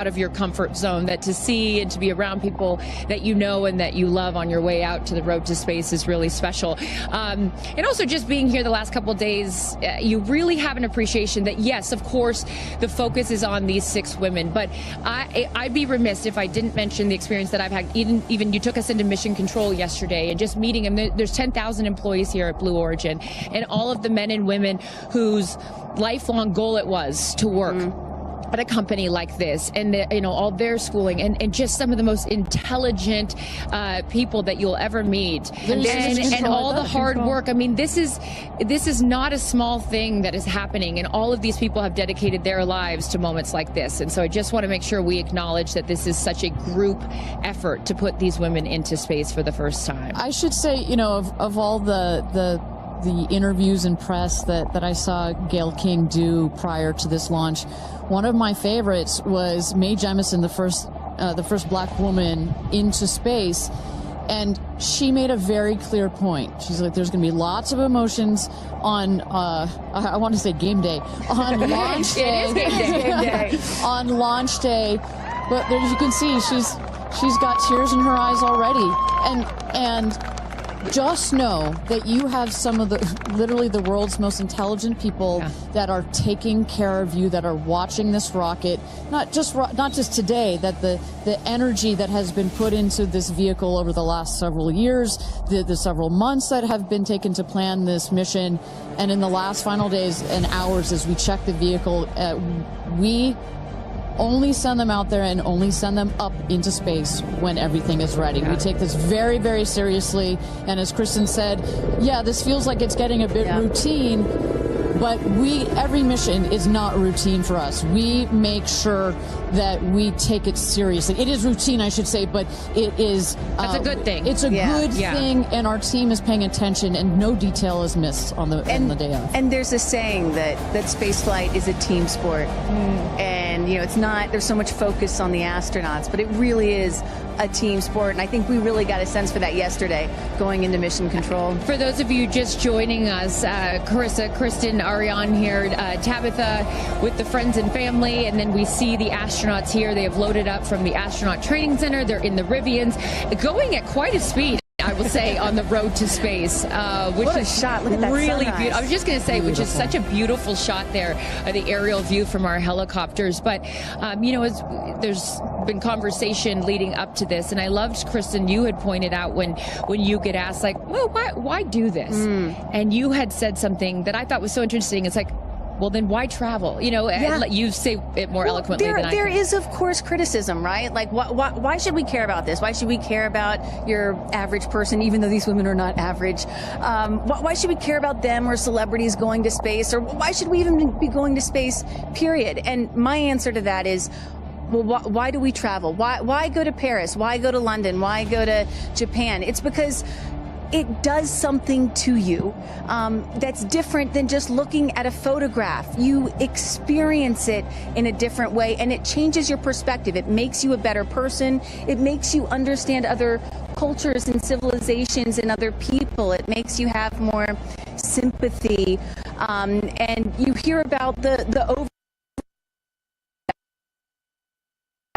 out of your comfort zone, that to see and to be around people that you know and that you love on your way out to the road to space is really special. And also just being here the last couple of days, you really have an appreciation that, yes, of course, the focus is on these 6 women, but I'd be remiss if I didn't mention the experience that I've had. Even you took us into mission control yesterday and just meeting them. There's 10,000 employees here at Blue Origin, and all of the men and women whose lifelong goal it was to work at a company like this, and all their schooling, and just some of the most intelligent people that you'll ever meet, and all the hard work. I mean, this is not a small thing that is happening, and all of these people have dedicated their lives to moments like this. And so I just want to make sure we acknowledge that this is such a group effort to put these women into space for the first time. I should say, of all the interviews and press that I saw Gayle King do prior to this launch, one of my favorites was Mae Jemison, the first black woman into space, and she made a very clear point. She's like, there's going to be lots of emotions on I want to say game day, on launch day. It is game day. On launch day, but as you can see, she's got tears in her eyes already, and just know that you have some of literally the world's most intelligent people that are taking care of you, that are watching this rocket, not just today, that the energy that has been put into this vehicle over the last several years, the several months that have been taken to plan this mission, and in the last final days and hours as we check the vehicle, we only send them out there and only send them up into space when everything is ready. We take this very, very seriously. And as Kristen said, this feels like it's getting a bit routine, but every mission is not routine for us. We make sure that we take it seriously. It is routine, I should say, but it is... That's a good thing. It's a good thing, and our team is paying attention, and no detail is missed on the day of. And there's a saying that spaceflight is a team sport. And, it's not, there's so much focus on the astronauts, but it really is a team sport. And I think we really got a sense for that yesterday going into mission control. For those of you just joining us, Carissa, Kristen, Ariane here, Tabitha with the friends and family, and then we see the astronauts here. They have loaded up from the astronaut training center. They're in the Rivians, going at quite a speed, I will say, on the road to space, which what a is shot. Look at that really sunrise. beautiful. I was just going to say, which is such a beautiful shot there, the aerial view from our helicopters. But, there's been conversation leading up to this, and I loved, Kristen, you had pointed out when you get asked, like, well, why do this? And you had said something that I thought was so interesting. It's like, well, then why travel? You say it more eloquently than I can. There is, of course, criticism, right? Like, why should we care about this? Why should we care about your average person, even though these women are not average? Why should we care about them or celebrities going to space? Or why should we even be going to space, period? And my answer to that is, well, why do we travel? Why go to Paris? Why go to London? Why go to Japan? It's because it does something to you that's different than just looking at a photograph. You experience it in a different way, and it changes your perspective. It makes you a better person. It makes you understand other cultures and civilizations and other people. It makes you have more sympathy, and you hear about the over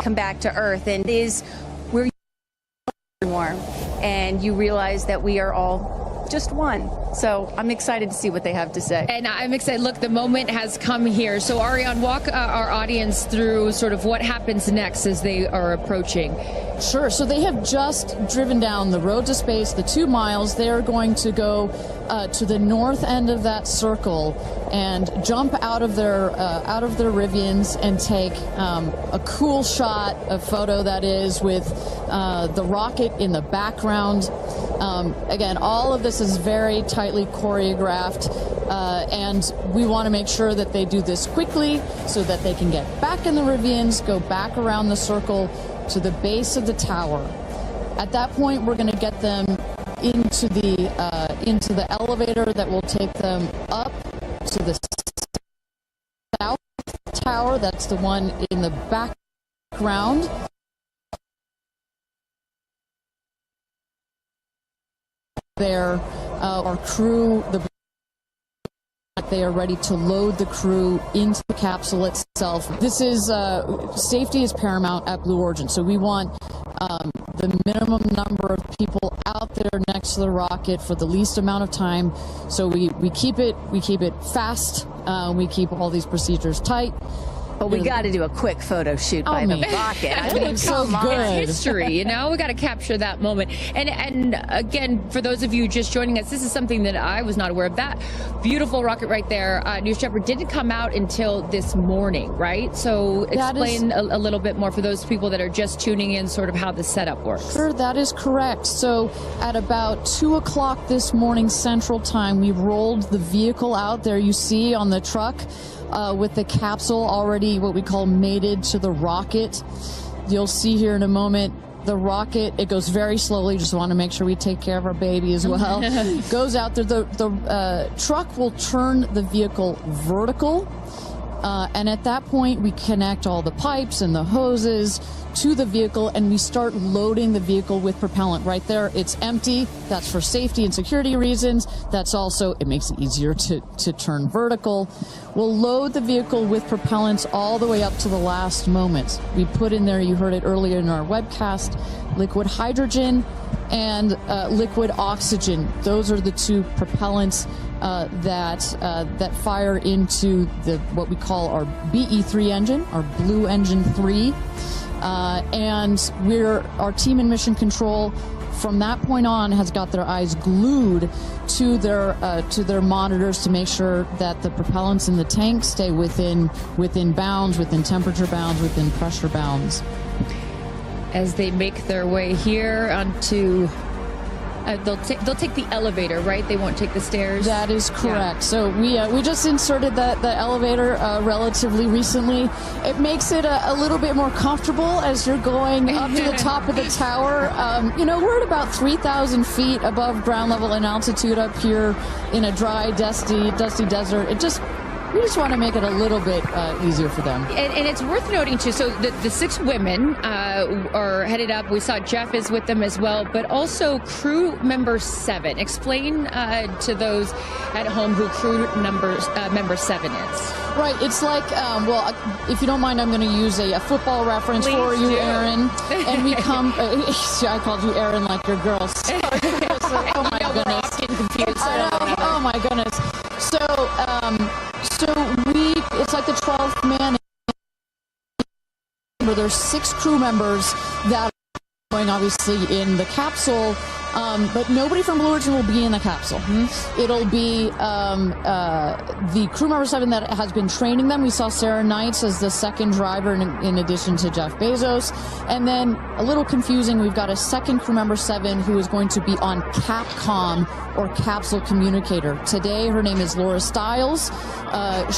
come back to Earth, and it is where you more, and you realize that we are all just one. So I'm excited to see what they have to say. And I'm excited. Look, the moment has come here. So Ariane, walk our audience through sort of what happens next as they are approaching. Sure. So they have just driven down the road to space, the 2 miles. They are going to go to the north end of that circle and jump out of their Rivians and take a cool shot, a photo that is, with the rocket in the background. Again, all of this is very tightly choreographed, and we want to make sure that they do this quickly so that they can get back in the Rivians, go back around the circle to the base of the tower. At that point, we're going to get them into the elevator that will take them up to the south tower. That's the one in the background. There, our crew, they are ready to load the crew into the capsule itself. This is safety is paramount at Blue Origin, so we want the minimum number of people out there next to the rocket for the least amount of time. So we keep it fast. We keep all these procedures tight. But we got to do a quick photo shoot by the rocket. I mean, so good. It's history, you know. We got to capture that moment. And again, for those of you just joining us, this is something that I was not aware of. That beautiful rocket right there, New Shepard, didn't come out until this morning, right? So explain a little bit more for those people that are just tuning in, sort of how the setup works. Sure, that is correct. So at about 2 o'clock this morning Central Time, we rolled the vehicle out there. You see on the truck. With the capsule already what we call mated to the rocket. You'll see here in a moment the rocket, it goes very slowly, just want to make sure we take care of our baby as well. Goes out there, the truck will turn the vehicle vertical, and at that point we connect all the pipes and the hoses to the vehicle, and we start loading the vehicle with propellant. Right there, it's empty. That's for safety and security reasons. That's also, it makes it easier to turn vertical. We'll load the vehicle with propellants all the way up to the last moment. We put in there, you heard it earlier in our webcast, liquid hydrogen and liquid oxygen. Those are the two propellants that fire into what we call our BE3 engine, our Blue Engine 3. And our team in mission control from that point on has got their eyes glued to their monitors to make sure that the propellants in the tank stay within bounds, within temperature bounds, within pressure bounds. As they make their way here onto, they'll take the elevator, right? They won't take the stairs. That is correct. Yeah. So we just inserted the elevator relatively recently. It makes it a little bit more comfortable as you're going up to the top of the tower. We're at about 3,000 feet above ground level in altitude up here in a dry, dusty desert. We just want to make it a little bit easier for them. And it's worth noting, too, so the 6 women are headed up. We saw Jeff is with them as well, but also crew member 7. Explain to those at home who crew member 7 is. Right. It's like, if you don't mind, I'm going to use a football reference Please for you, do. Aaron. And we come, I called you Aaron like your girl. Oh, my goodness. We're often confused. Oh, my goodness. So it's like the 12th man. There's 6 crew members that are going obviously in the capsule, but nobody from Blue Origin will be in the capsule. It'll be the crew member 7 that has been training them. We saw Sarah Knights as the second driver in addition to Jeff Bezos. And then a little confusing, we've got a second crew member 7 who is going to be on Capcom or capsule communicator. Today her name is Laura Stiles.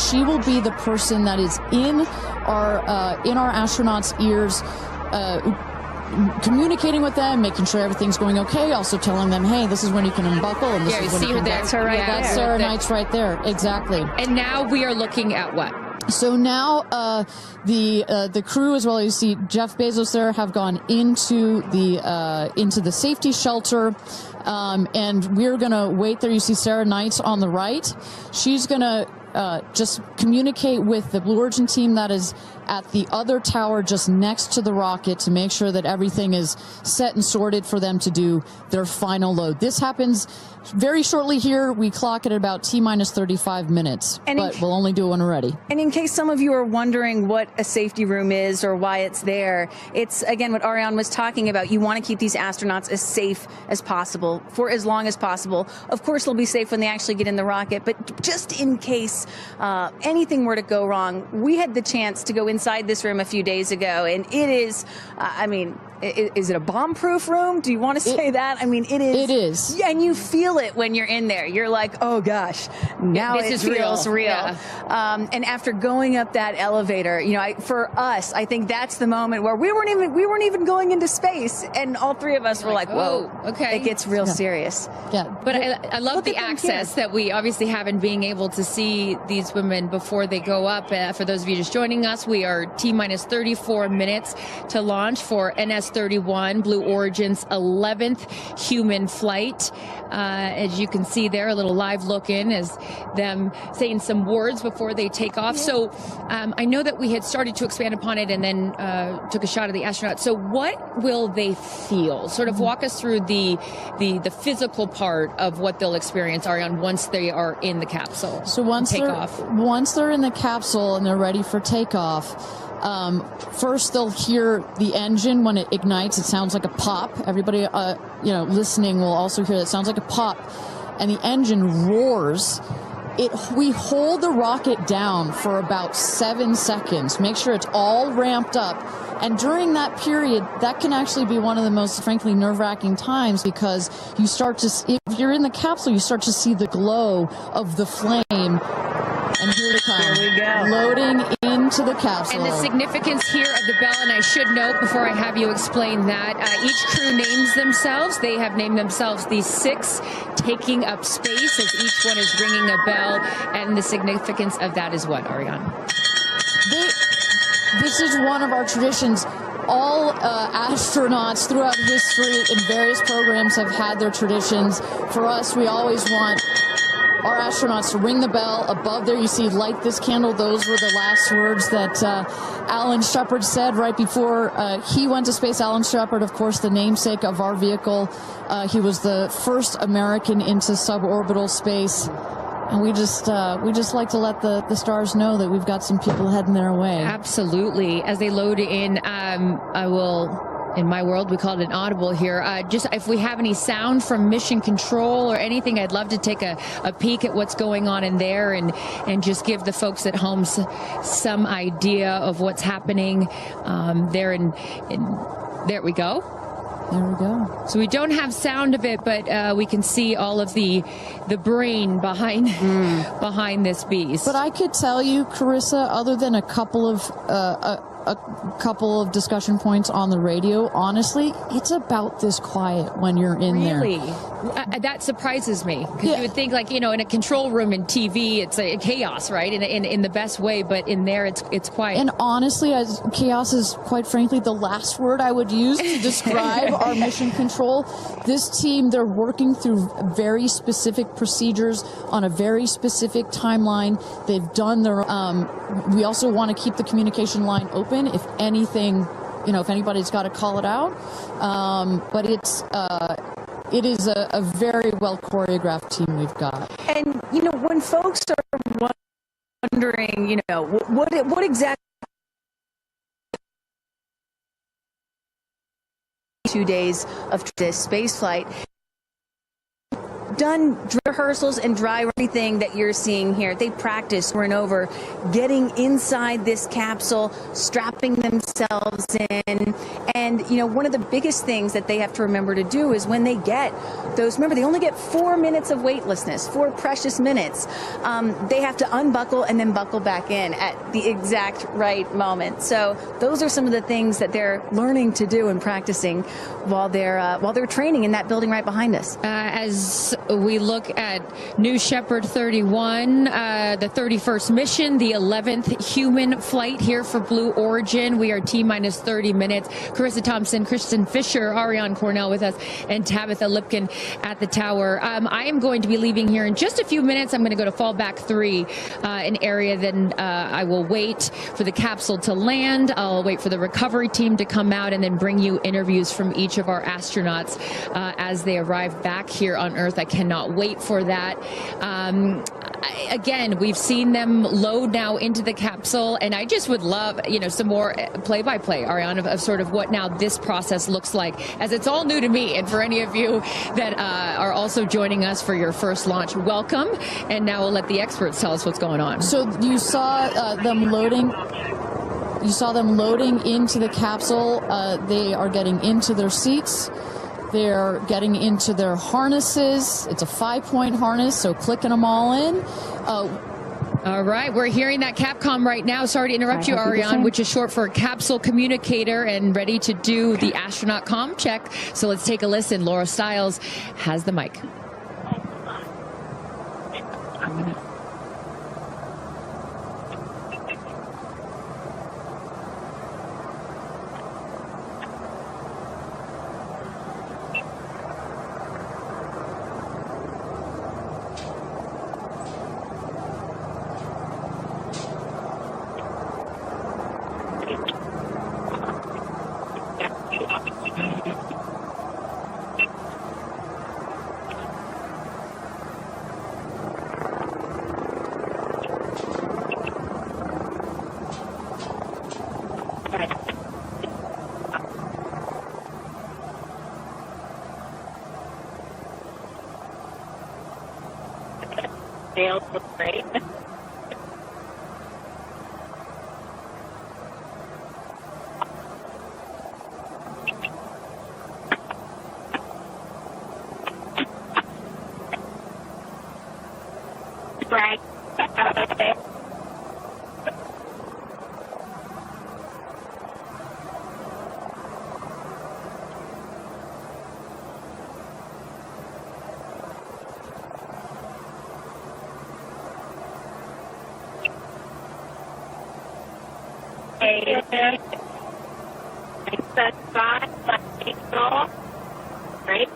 She will be the person that is in our astronauts' ears, communicating with them, making sure everything's going okay, also telling them, hey, this is when you can unbuckle, and this is when you can... That's her right there. That's Sarah Knights right there, exactly. And now we are looking at what? So now the crew, as well as you see Jeff Bezos there, have gone into the safety shelter, and we're gonna wait there. You see Sarah Knights on the right. She's gonna just communicate with the Blue Origin team that is at the other tower just next to the rocket to make sure that everything is set and sorted for them to do their final load. This happens very shortly here. We clock it at about T-minus 35 minutes, but we'll only do it when we're ready. And in case some of you are wondering what a safety room is or why it's there, it's, again, what Ariane was talking about. You want to keep these astronauts as safe as possible for as long as possible. Of course, they'll be safe when they actually get in the rocket, but just in case anything were to go wrong, we had the chance to go inside this room a few days ago, and it is, is it a bomb-proof room? Do you want to say that? I mean, it is. It is. And you feel it when you're in there. You're like, oh gosh, now this it is feels real. Yeah. And after going up that elevator, for us, I think that's the moment where we weren't even going into space, and all 3 of us were like, whoa, okay, it gets real serious. Yeah. But I love the access that we obviously have in being able to see these women before they go up. For those of you just joining us, we are T-minus 34 minutes to launch for NS 31, Blue Origin's 11th human flight. As you can see there, a little live look in as them saying some words before they take off. So I know that we had started to expand upon it and then took a shot of the astronauts. So what will they feel? Sort of walk us through the physical part of what they'll experience, Ariane, once they are in the capsule. So once they're in the capsule and they're ready for takeoff, first they'll hear the engine when it ignites. It sounds like a pop. Everybody, listening will also hear that. It sounds like a pop, and the engine roars. We hold the rocket down for about 7 seconds. Make sure it's all ramped up. And during that period, that can actually be one of the most, frankly, nerve-wracking times, because you start to, if you're in the capsule, you start to see the glow of the flame. And here they come. Here we go. Loading into the capsule. And the significance here of the bell, and I should note before I have you explain that, each crew names themselves. They have named themselves the 6 taking up space, as each one is ringing a bell. And the significance of that is what, Ariane? This is one of our traditions. All astronauts throughout history in various programs have had their traditions. For us, we always want our astronauts to ring the bell. Above there, you see "light this candle." Those were the last words that Alan Shepard said right before he went to space. Alan Shepard, of course, the namesake of our vehicle. He was the first American into suborbital space. And we just like to let the stars know that we've got some people heading their way. Absolutely. As they load in, I will... In my world, we call it an audible here. Just if we have any sound from mission control or anything, I'd love to take a peek at what's going on in there and just give the folks at home some idea of what's happening there. There we go. There we go. So we don't have sound of it, but we can see all of the brain behind this beast. But I could tell you, Carissa, other than a couple of discussion points on the radio, honestly, it's about this quiet when you're in there. Really? That surprises me, because you would think, like, in a control room in TV, it's a chaos, right? In the best way, but in there, it's quiet. And honestly, chaos is, quite frankly, the last word I would use to describe our mission control. This team, they're working through very specific procedures on a very specific timeline. They've done their. We also want to keep the communication line open. If anything, if anybody's got to call it out. But it is a very well choreographed team we've got. And, when folks are wondering, what exactly 2 days of this space flight, done rehearsals and dry everything that you're seeing here. They practice over and over getting inside this capsule, strapping themselves in. And, one of the biggest things that they have to remember to do is when they get those, remember, they only get 4 minutes of weightlessness, 4 precious minutes. They have to unbuckle and then buckle back in at the exact right moment. So those are some of the things that they're learning to do and practicing while they're training in that building right behind us. As we look at New Shepard 31, the 31st mission, the 11th human flight here for Blue Origin. We are T-minus 30 minutes. Carissa Thompson, Kristen Fisher, Ariane Cornell with us, and Tabitha Lipkin at the tower. I am going to be leaving here in just a few minutes. I'm going to go to fallback 3, an area. Then I will wait for the capsule to land. I'll wait for the recovery team to come out and then bring you interviews from each of our astronauts as they arrive back here on Earth. I cannot wait for that. Again, we've seen them load now into the capsule, and I just would love, some more play-by-play, Ariane, of sort of what now this process looks like, as it's all new to me. And for any of you that are also joining us for your first launch, welcome. And now we'll let the experts tell us what's going on. So you saw them loading. You saw them loading into the capsule. They are getting into their seats. They're getting into their harnesses. It's a 5-point harness, so clicking them all in. All right, we're hearing that Capcom right now. Sorry to interrupt you, Ariane, which is short for capsule communicator, and ready to do the astronaut comm check. So let's take a listen. Laura Stiles has the mic. nails look great. Right. Right.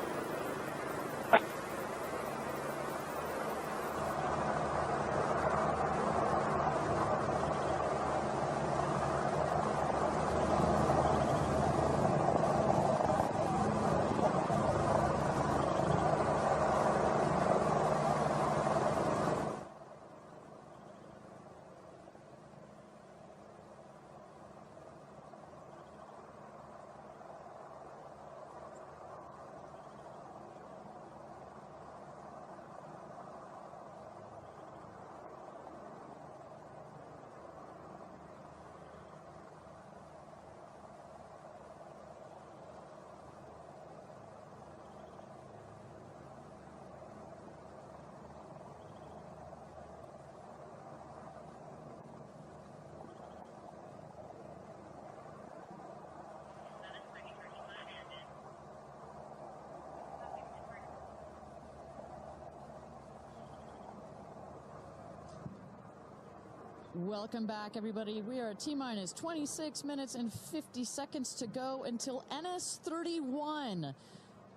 Welcome back, everybody. We are at T-minus 26 minutes and 50 seconds to go until NS-31.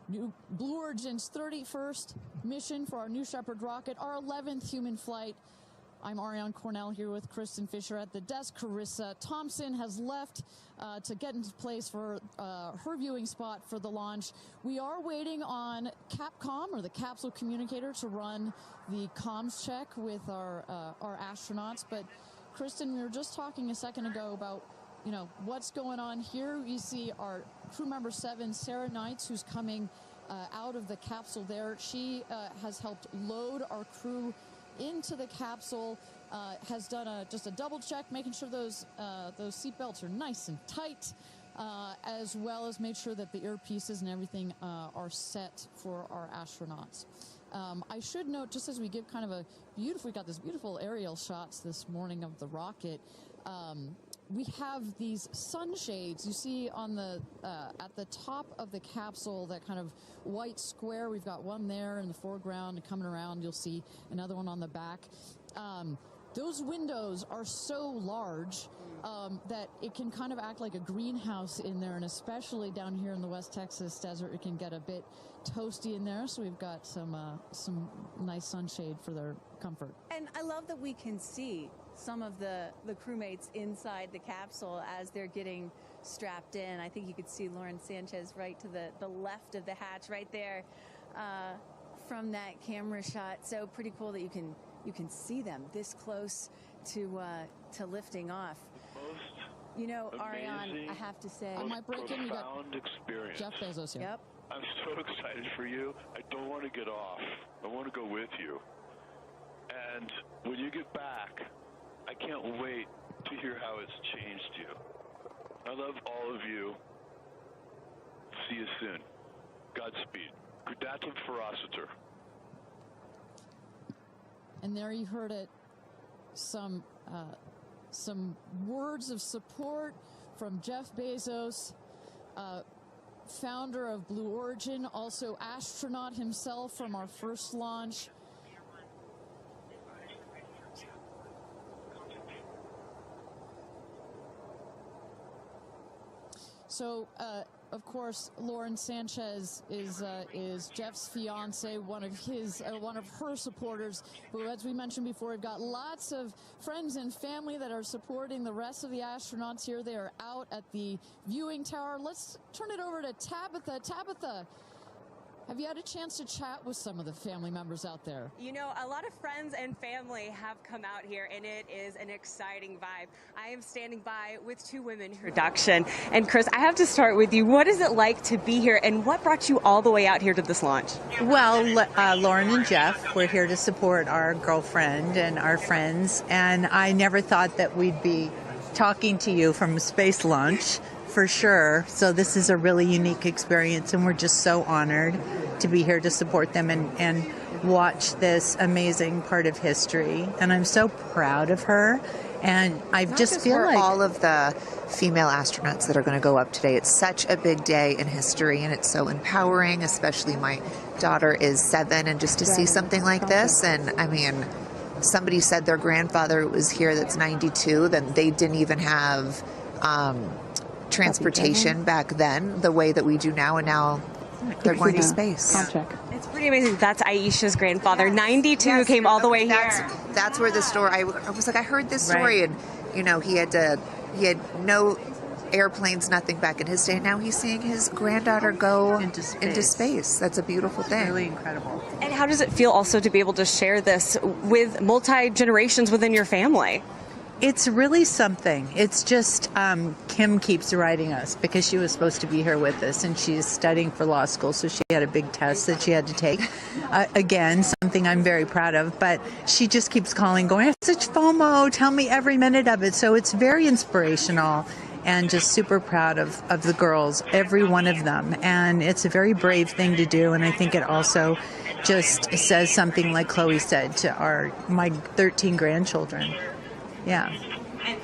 New Blue Origin's 31st mission for our New Shepard rocket, our 11th human flight. I'm Ariane Cornell here with Kristen Fisher at the desk. Carissa Thompson has left to get into place for her viewing spot for the launch. We are waiting on Capcom, or the capsule communicator, to run the comms check with our astronauts. But Kristen, we were just talking a second ago about, you know, what's going on here. You see our crew member 7, Sarah Knights, who's coming out of the capsule there. She has helped load our crew into the capsule, has done just a double check, making sure those seatbelts are nice and tight, as well as made sure that the earpieces and everything are set for our astronauts. I should note, just as we give kind of we got this beautiful aerial shots this morning of the rocket. We have these sunshades you see on the at the top of the capsule, that kind of white square. We've got one there in the foreground, and coming around you'll see another one on the back. Those windows are so large that it can kind of act like a greenhouse in there, and especially down here in the West Texas desert, it can get a bit toasty in there. So we've got some nice sunshade for their comfort. And I love that we can see some of the crewmates inside the capsule as they're getting strapped in. I think you could see Lauren Sanchez right to the left of the hatch right there from that camera shot. So pretty cool that you can see them this close to lifting off. You know, Ariane, I have to say, I might break in. We got experience. Jeff Bezos here. Yep. I'm so excited for you. I don't want to get off. I want to go with you. And when you get back, I can't wait to hear how it's changed you. I love all of you. See you soon. Godspeed. Kudatum Ferociter. And there you heard it. Some words of support from Jeff Bezos, founder of Blue Origin, also astronaut himself from our first launch. So, of course, Lauren Sanchez is Jeff's fiance, one of her supporters. But as we mentioned before, we've got lots of friends and family that are supporting the rest of the astronauts here. They are out at the viewing tower. Let's turn it over to Tabitha. Tabitha, Have you had a chance to chat with some of the family members out there? You know, a lot of friends and family have come out here, and it is an exciting vibe. I am standing by with two women production. And Chris, I have to start with you. What is it like to be here, and what brought you all the way out here to this launch? Well, Lauren and Jeff, we're here to support our girlfriend and our friends, and I never thought that we'd be talking to you from a space launch, for sure. So this is a really unique experience, and we're just so honored to be here to support them and watch this amazing part of history. And I'm so proud of her, and I just feel like all of the female astronauts that are going to go up today. It's such a big day in history, and it's so empowering, especially my daughter is 7, and just to see something like this. And I mean, somebody said their grandfather was here that's 92, then they didn't even have transportation back then the way that we do now, and now they're going to space. It's pretty amazing. That's Aisha's grandfather. 92 came all the way here. That's where the story, I was like, I heard this story, and you know, he had no airplanes, nothing back in his day. Now he's seeing his granddaughter go into space. That's a beautiful thing. really incredible. And how does it feel also to be able to share this with multi-generations within your family? It's really something. It's just Kim keeps writing us because she was supposed to be here with us, and she's studying for law school, so she had a big test that she had to take. Again, something I'm very proud of, but she just keeps calling, going, I have such FOMO, tell me every minute of it. So it's very inspirational, and just super proud of the girls, every one of them. And it's a very brave thing to do, and I think it also just says something, like Chloe said, to my 13 grandchildren. Yeah. And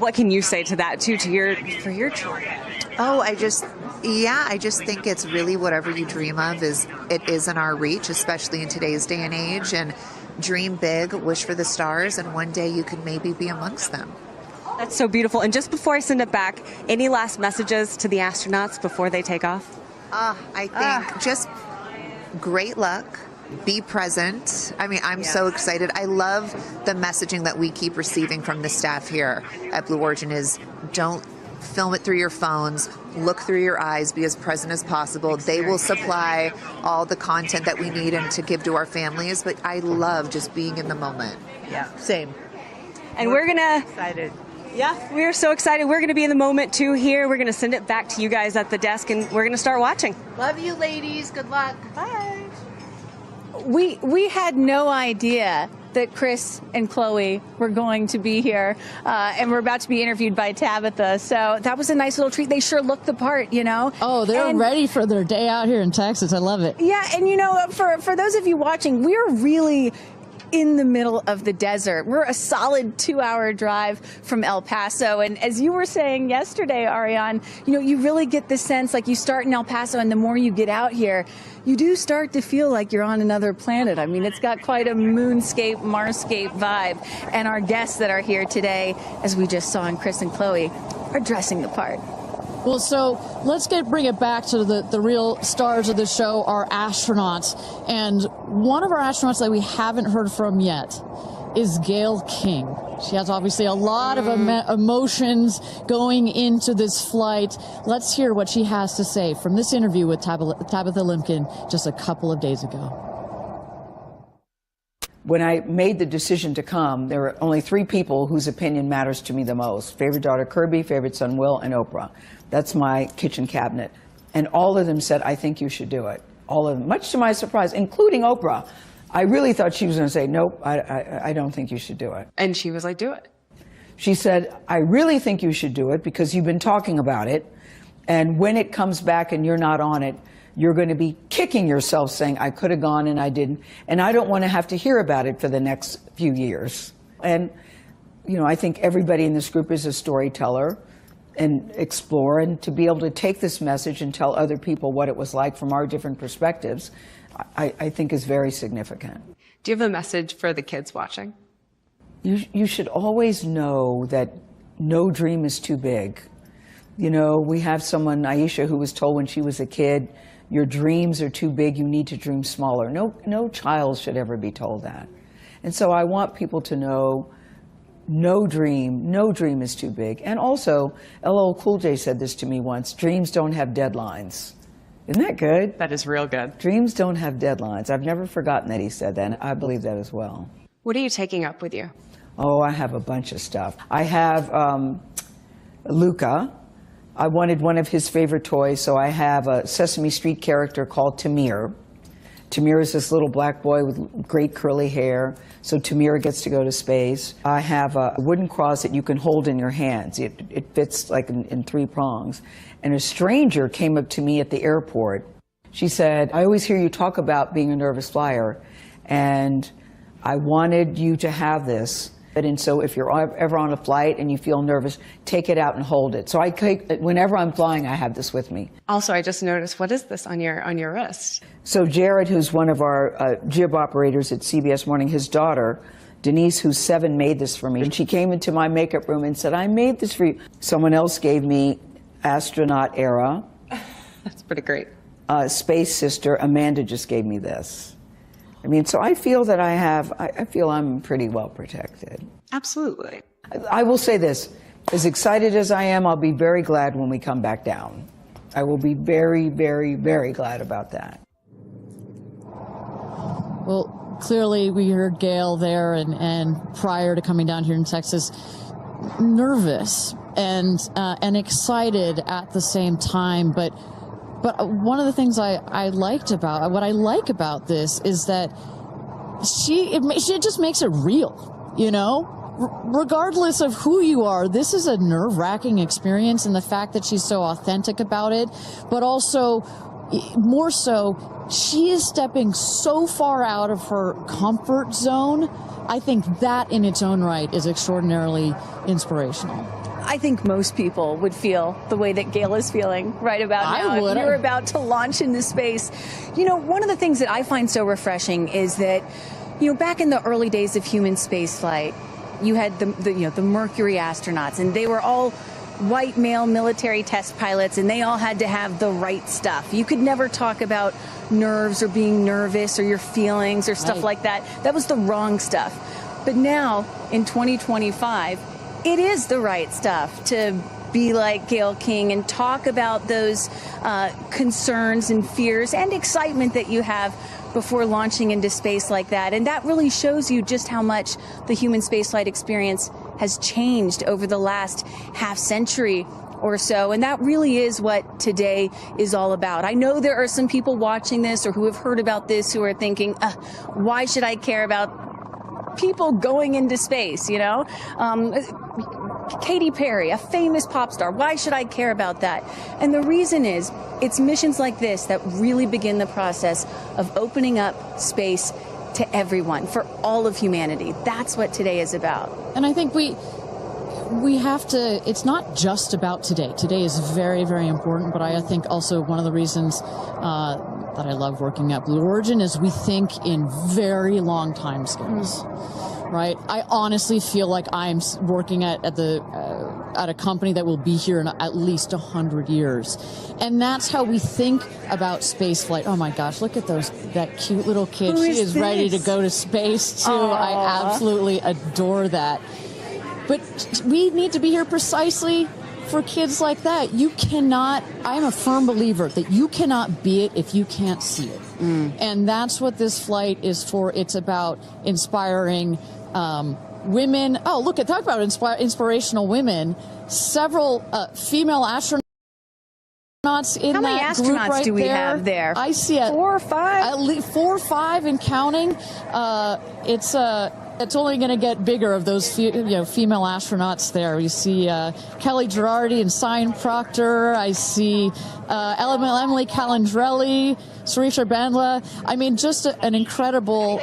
what can you say to that too, for your children? Oh, I just think it's really whatever you dream of it is in our reach, especially in today's day and age. And dream big, wish for the stars, and one day you can maybe be amongst them. That's so beautiful. And just before I send it back, any last messages to the astronauts before they take off? I think just great luck. Be present. I mean, I'm so excited. I love the messaging that we keep receiving from the staff here at Blue Origin is don't film it through your phones, look through your eyes, be as present as possible. They will supply all the content that we need and to give to our families, but I love just being in the moment. Yeah, same. And we're gonna excited. Yeah, we're so excited. We're gonna be in the moment too here. We're gonna send it back to you guys at the desk, and we're gonna start watching. Love you, ladies. Good luck. Bye. We had no idea that Chris and Chloe were going to be here, and we're about to be interviewed by Tabitha. So that was a nice little treat. They sure looked the part, you know. Oh, they're ready for their day out here in Texas. I love it. Yeah, and you know, for those of you watching, we're really in the middle of the desert. We're a solid 2-hour drive from El Paso. And as you were saying yesterday, Ariane, you know, you really get the sense like you start in El Paso, and the more you get out here, you do start to feel like you're on another planet. I mean, it's got quite a moonscape, Marscape vibe. And our guests that are here today, as we just saw in Chris and Chloe, are dressing the part. Well, so let's bring it back to the real stars of the show, our astronauts. And one of our astronauts that we haven't heard from yet is Gayle King. She has obviously a lot of emotions going into this flight. Let's hear what she has to say from this interview with Tabitha Limkin just a couple of days ago. When I made the decision to come, there were only 3 people whose opinion matters to me the most. Favorite daughter Kirby, favorite son Will, and Oprah. That's my kitchen cabinet. And all of them said, I think you should do it. All of them, much to my surprise, including Oprah. I really thought she was going to say, nope, I don't think you should do it. And she was like, do it. She said, I really think you should do it because you've been talking about it. And when it comes back and you're not on it, you're going to be kicking yourself saying, I could have gone and I didn't. And I don't want to have to hear about it for the next few years. And, you know, I think everybody in this group is a storyteller and explore, and to be able to take this message and tell other people what it was like from our different perspectives, I think is very significant. Do you have a message for the kids watching? You should always know that no dream is too big. You know, we have someone, Aisha, who was told when she was a kid, your dreams are too big, you need to dream smaller. No child should ever be told that. And so I want people to know no dream is too big. And also, LL Cool J said this to me once, dreams don't have deadlines. Isn't that good? That is real good. Dreams don't have deadlines. I've never forgotten that he said that, and I believe that as well. What are you taking up with you? Oh, I have a bunch of stuff. I have Luca. I wanted one of his favorite toys, so I have a Sesame Street character called Tamir. Tamir is this little black boy with great curly hair, so Tamir gets to go to space. I have a wooden cross that you can hold in your hands. It fits like in 3 prongs. And a stranger came up to me at the airport. She said, I always hear you talk about being a nervous flyer, and I wanted you to have this. And so if you're ever on a flight and you feel nervous, take it out and hold it. So whenever I'm flying, I have this with me. Also, I just noticed, what is this on your wrist? So Jared, who's one of our jib operators at CBS Morning, his daughter, Denise, who's 7, made this for me. And she came into my makeup room and said, I made this for you. Someone else gave me astronaut era. That's pretty great. Space sister, Amanda just gave me this. I mean, so I feel that I feel I'm pretty well protected. Absolutely. I will say this, as excited as I am, I'll be very glad when we come back down. I will be very, very, very glad about that. Well, clearly we heard Gayle there and prior to coming down here in Texas, nervous and excited at the same time, but one of the things I like about this is that she just makes it real, you know? Regardless of who you are, this is a nerve-wracking experience, and the fact that she's so authentic about it, but also, more so, she is stepping so far out of her comfort zone. I think that in its own right is extraordinarily inspirational. I think most people would feel the way that Gayle is feeling right about now. I would. If you're about to launch into space. You know, one of the things that I find so refreshing is that, you know, back in the early days of human spaceflight, you had the Mercury astronauts, and they were all white male military test pilots, and they all had to have the right stuff. You could never talk about nerves or being nervous or your feelings or stuff like that. That was the wrong stuff. But now, in 2025, it is the right stuff to be like Gayle King and talk about those concerns and fears and excitement that you have before launching into space like that. And that really shows you just how much the human spaceflight experience has changed over the last half century or so. And that really is what today is all about. I know there are some people watching this or who have heard about this who are thinking, why should I care about people going into space, you know? Katy Perry, a famous pop star. Why should I care about that? And the reason is, it's missions like this that really begin the process of opening up space to everyone, for all of humanity. That's what today is about. And I think we have to, it's not just about today. Today is very, very important, but I think also one of the reasons that I love working at Blue Origin is we think in very long time scales. Right? I honestly feel like I'm working at a company that will be here in at least 100 years. And that's how we think about space flight. Oh my gosh, look at that cute little kid. She is ready to go to space too. Aww. I absolutely adore that. But we need to be here precisely for kids like that. You cannot, I'm a firm believer that you cannot be it if you can't see it. And that's what this flight is for. It's about inspiring women. Oh, look at, talk about inspirational women. Several female astronauts in How many that astronauts group right do we there. have there? I see 4 or 5. At least 4 or 5 and counting. It's only going to get bigger of those female astronauts there. You see Kelly Girardi and Cyan Proctor. I see Emily Calandrelli, Sarisha Bandla. I mean, just an incredible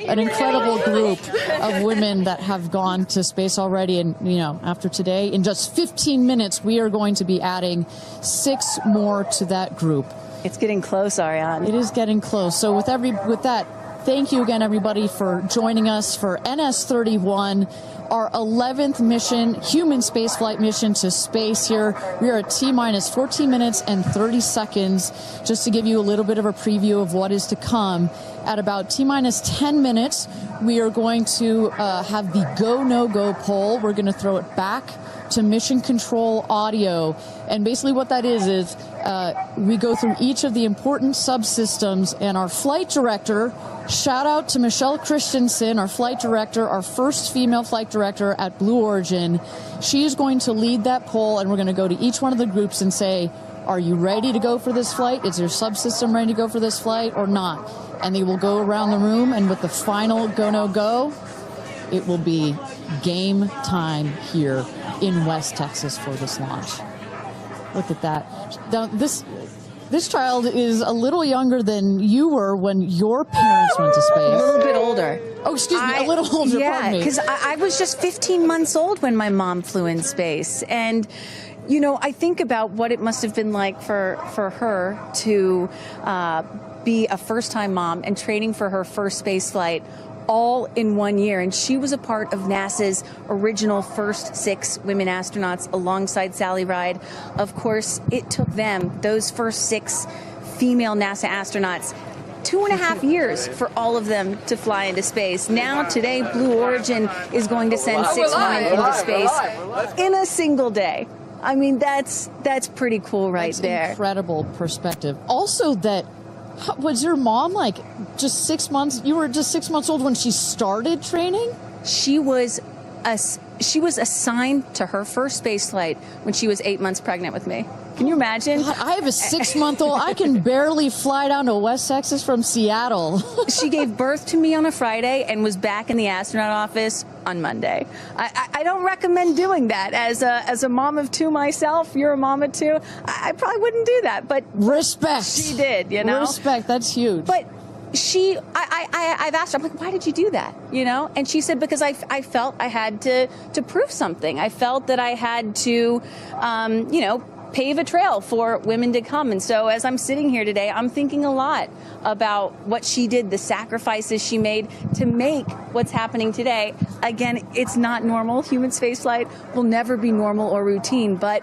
group of women that have gone to space already. And, you know, after today, in just 15 minutes, we are going to be adding 6 more to that group. It's getting close, Ariane. It is getting close. So with that, thank you again, everybody, for joining us for NS-31, our 11th mission, human spaceflight mission to space here. We are at T-minus 14 minutes and 30 seconds, just to give you a little bit of a preview of what is to come. At about T-minus 10 minutes, we are going to have the go, no-go poll. We're going to throw it back to mission control audio. And basically what that is we go through each of the important subsystems, and our flight director, shout out to Michelle Christensen, our flight director, our first female flight director at Blue Origin. She is going to lead that poll, and we're going to go to each one of the groups and say, are you ready to go for this flight? Is your subsystem ready to go for this flight or not? And they will go around the room, and with the final go, no go, it will be game time here in West Texas for this launch. Look at that. Now, this child is a little younger than you were when your parents went to space. A little bit older. Oh, excuse me, a little older, yeah, pardon me. because I was just 15 months old when my mom flew in space. And, you know, I think about what it must have been like for her to be a first-time mom and training for her first space flight all in 1 year. And she was a part of NASA's original first 6 women astronauts alongside Sally Ride. Of course, it took them, those first 6 female NASA astronauts, 2.5 years for all of them to fly into space. Now, today, Blue Origin is going to send 6 women into space in a single day. I mean, that's pretty cool right there. Incredible perspective. Also that, was your mom like just 6 months? You were just 6 months old when she started training? She was assigned to her first space flight when she was 8 months pregnant with me. Can you imagine? God, I have a 6-month-old. I can barely fly down to West Texas from Seattle. She gave birth to me on a Friday and was back in the astronaut office on Monday. I don't recommend doing that. As a mom of 2 myself, you're a mom of 2, I probably wouldn't do that. But respect. She did, you know? Respect, that's huge. But I've asked her, I'm like, why did you do that? You know? And she said, because I felt I had to prove something. I felt that I had to, pave a trail for women to come. And so as I'm sitting here today, I'm thinking a lot about what she did, the sacrifices she made to make what's happening today. Again, it's not normal. Human spaceflight will never be normal or routine, but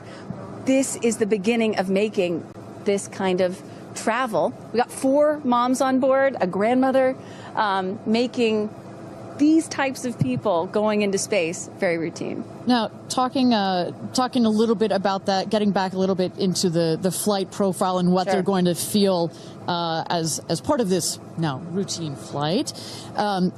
this is the beginning of making this kind of travel. We got 4 moms on board, a grandmother, making these types of people going into space very routine. Now, talking a little bit about that, getting back a little bit into the flight profile and what they're going to feel as part of this now routine flight.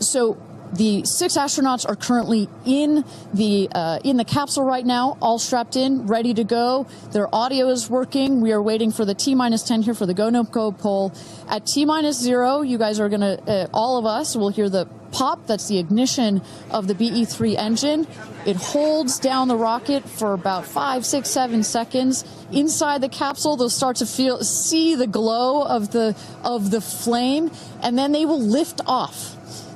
So the 6 astronauts are currently in the capsule right now, all strapped in, ready to go. Their audio is working. We are waiting for the T-10 here for the go no go poll. At T-0, you guys are going to, all of us will hear the pop. That's the ignition of the BE-3 engine. It holds down the rocket for about 5, 6, 7 seconds. Inside the capsule, they'll start to see the glow of the flame, and then they will lift off.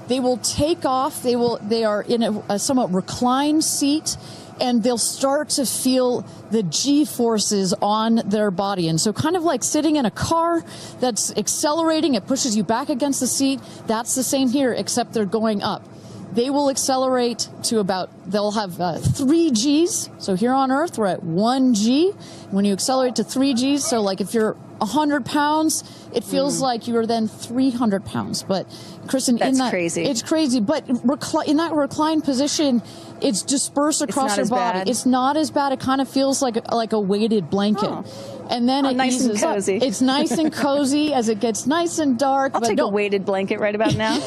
They will take off. They are in a somewhat reclined seat, and they'll start to feel the G-forces on their body. And so kind of like sitting in a car that's accelerating, it pushes you back against the seat. That's the same here, except they're going up. They will accelerate to they'll have 3 Gs. So here on Earth, we're at 1 G. When you accelerate to 3 Gs, so like if you're 100 pounds, it feels like you are then 300 pounds. But Kristen, crazy. It's crazy. But in that reclined position, it's dispersed across your body. Bad. It's not as bad. It kind of feels like a weighted blanket. Oh. And then it nice eases and cozy. up. It's nice and cozy as it gets nice and dark. I'll take a weighted blanket right about now.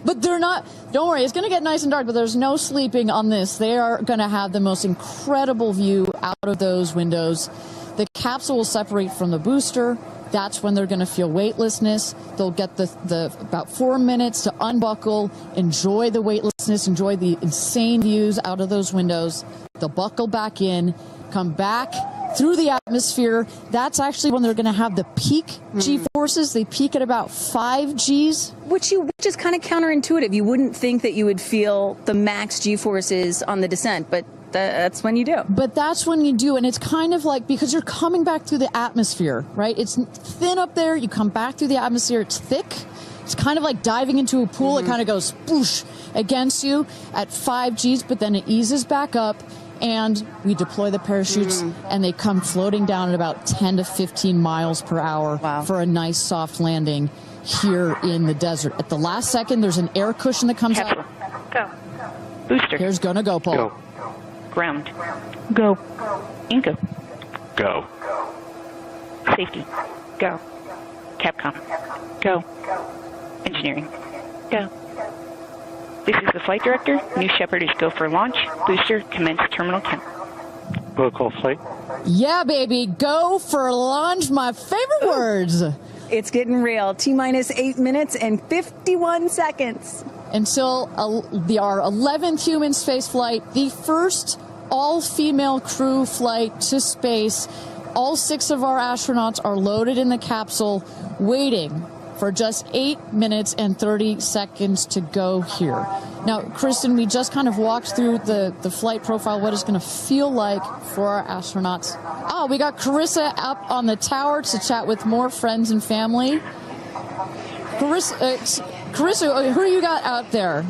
But they're not. Don't worry, it's going to get nice and dark, but there's no sleeping on this. They are going to have the most incredible view out of those windows. The capsule will separate from the booster. That's when they're going to feel weightlessness. They'll get the about 4 minutes to unbuckle, enjoy the weightlessness, enjoy the insane views out of those windows. They'll buckle back in, come back through the atmosphere. That's actually when they're going to have the peak G-forces. They peak at about 5 Gs. Which is kind of counterintuitive. You wouldn't think that you would feel the max G-forces on the descent, but that's when you do. But that's when you do, and it's kind of like, because you're coming back through the atmosphere, right? It's thin up there. You come back through the atmosphere. It's thick. It's kind of like diving into a pool. It kind of goes boosh against you at 5 Gs, but then it eases back up. And we deploy the parachutes, and they come floating down at about 10 to 15 miles per hour for a nice soft landing here in the desert. At the last second, there's an air cushion that comes out. Go. Booster. Here's gonna go, Paul. Go. Ground. Go. Inco. Go. Safety. Go. Capcom. Go. Engineering. Go. This is the flight director. New Shepard is go for launch. Booster, commence terminal count. Protocol flight. Yeah, baby, go for launch. My favorite words. It's getting real. T-minus 8 minutes and 51 seconds. Until our 11th human space flight, the first all-female crew flight to space. All 6 of our astronauts are loaded in the capsule, waiting for just 8 minutes and 30 seconds to go here. Now, Kristen, we just kind of walked through the flight profile, what it's going to feel like for our astronauts. Oh, we got Carissa up on the tower to chat with more friends and family. Carissa, who you got out there?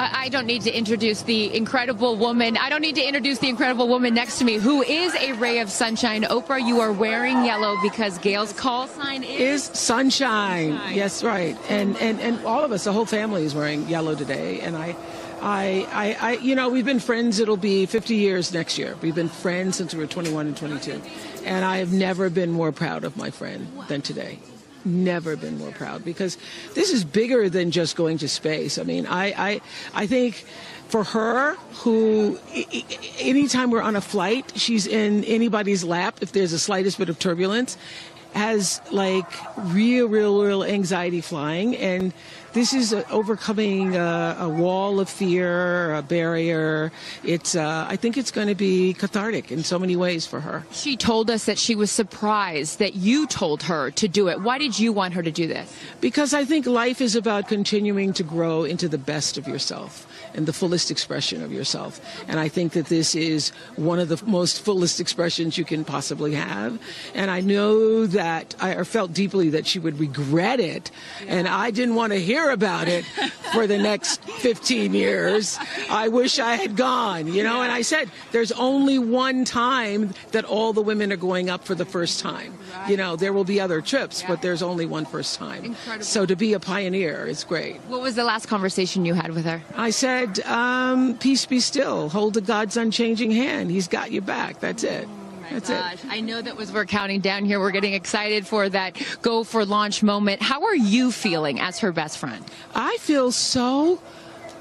I don't need to introduce the incredible woman. I don't need to introduce the incredible woman next to me, who is a ray of sunshine. Oprah, you are wearing yellow because Gayle's call sign is sunshine. Yes, right. And all of us, the whole family is wearing yellow today. And I, you know, we've been friends. It'll be 50 years next year. We've been friends since we were 21 and 22. And I have never been more proud of my friend than today. Never been more proud, because this is bigger than just going to space. I mean, I think for her, who anytime we're on a flight, she's in anybody's lap if there's the slightest bit of turbulence, has like real anxiety flying. And this is overcoming a wall of fear, a barrier. It's I think it's going to be cathartic in so many ways for her. She told us that she was surprised that you told her to do it. Why did you want her to do this? Because I think life is about continuing to grow into the best of yourself and the fullest expression of yourself. And I think that this is one of the most fullest expressions you can possibly have. And I know that I felt deeply that she would regret it. Yeah. And I didn't want to hear about it for the next 15 years. I wish I had gone, you know. And I said, there's only one time that all the women are going up for the first time. Right. You know, there will be other trips, but there's only one first time. Incredible. So to be a pioneer is great. What was the last conversation you had with her? I said, peace be still. Hold the God's unchanging hand. He's got your back. That's it. That's it. I know that as we're counting down here, we're getting excited for that go for launch moment. How are you feeling as her best friend? I feel so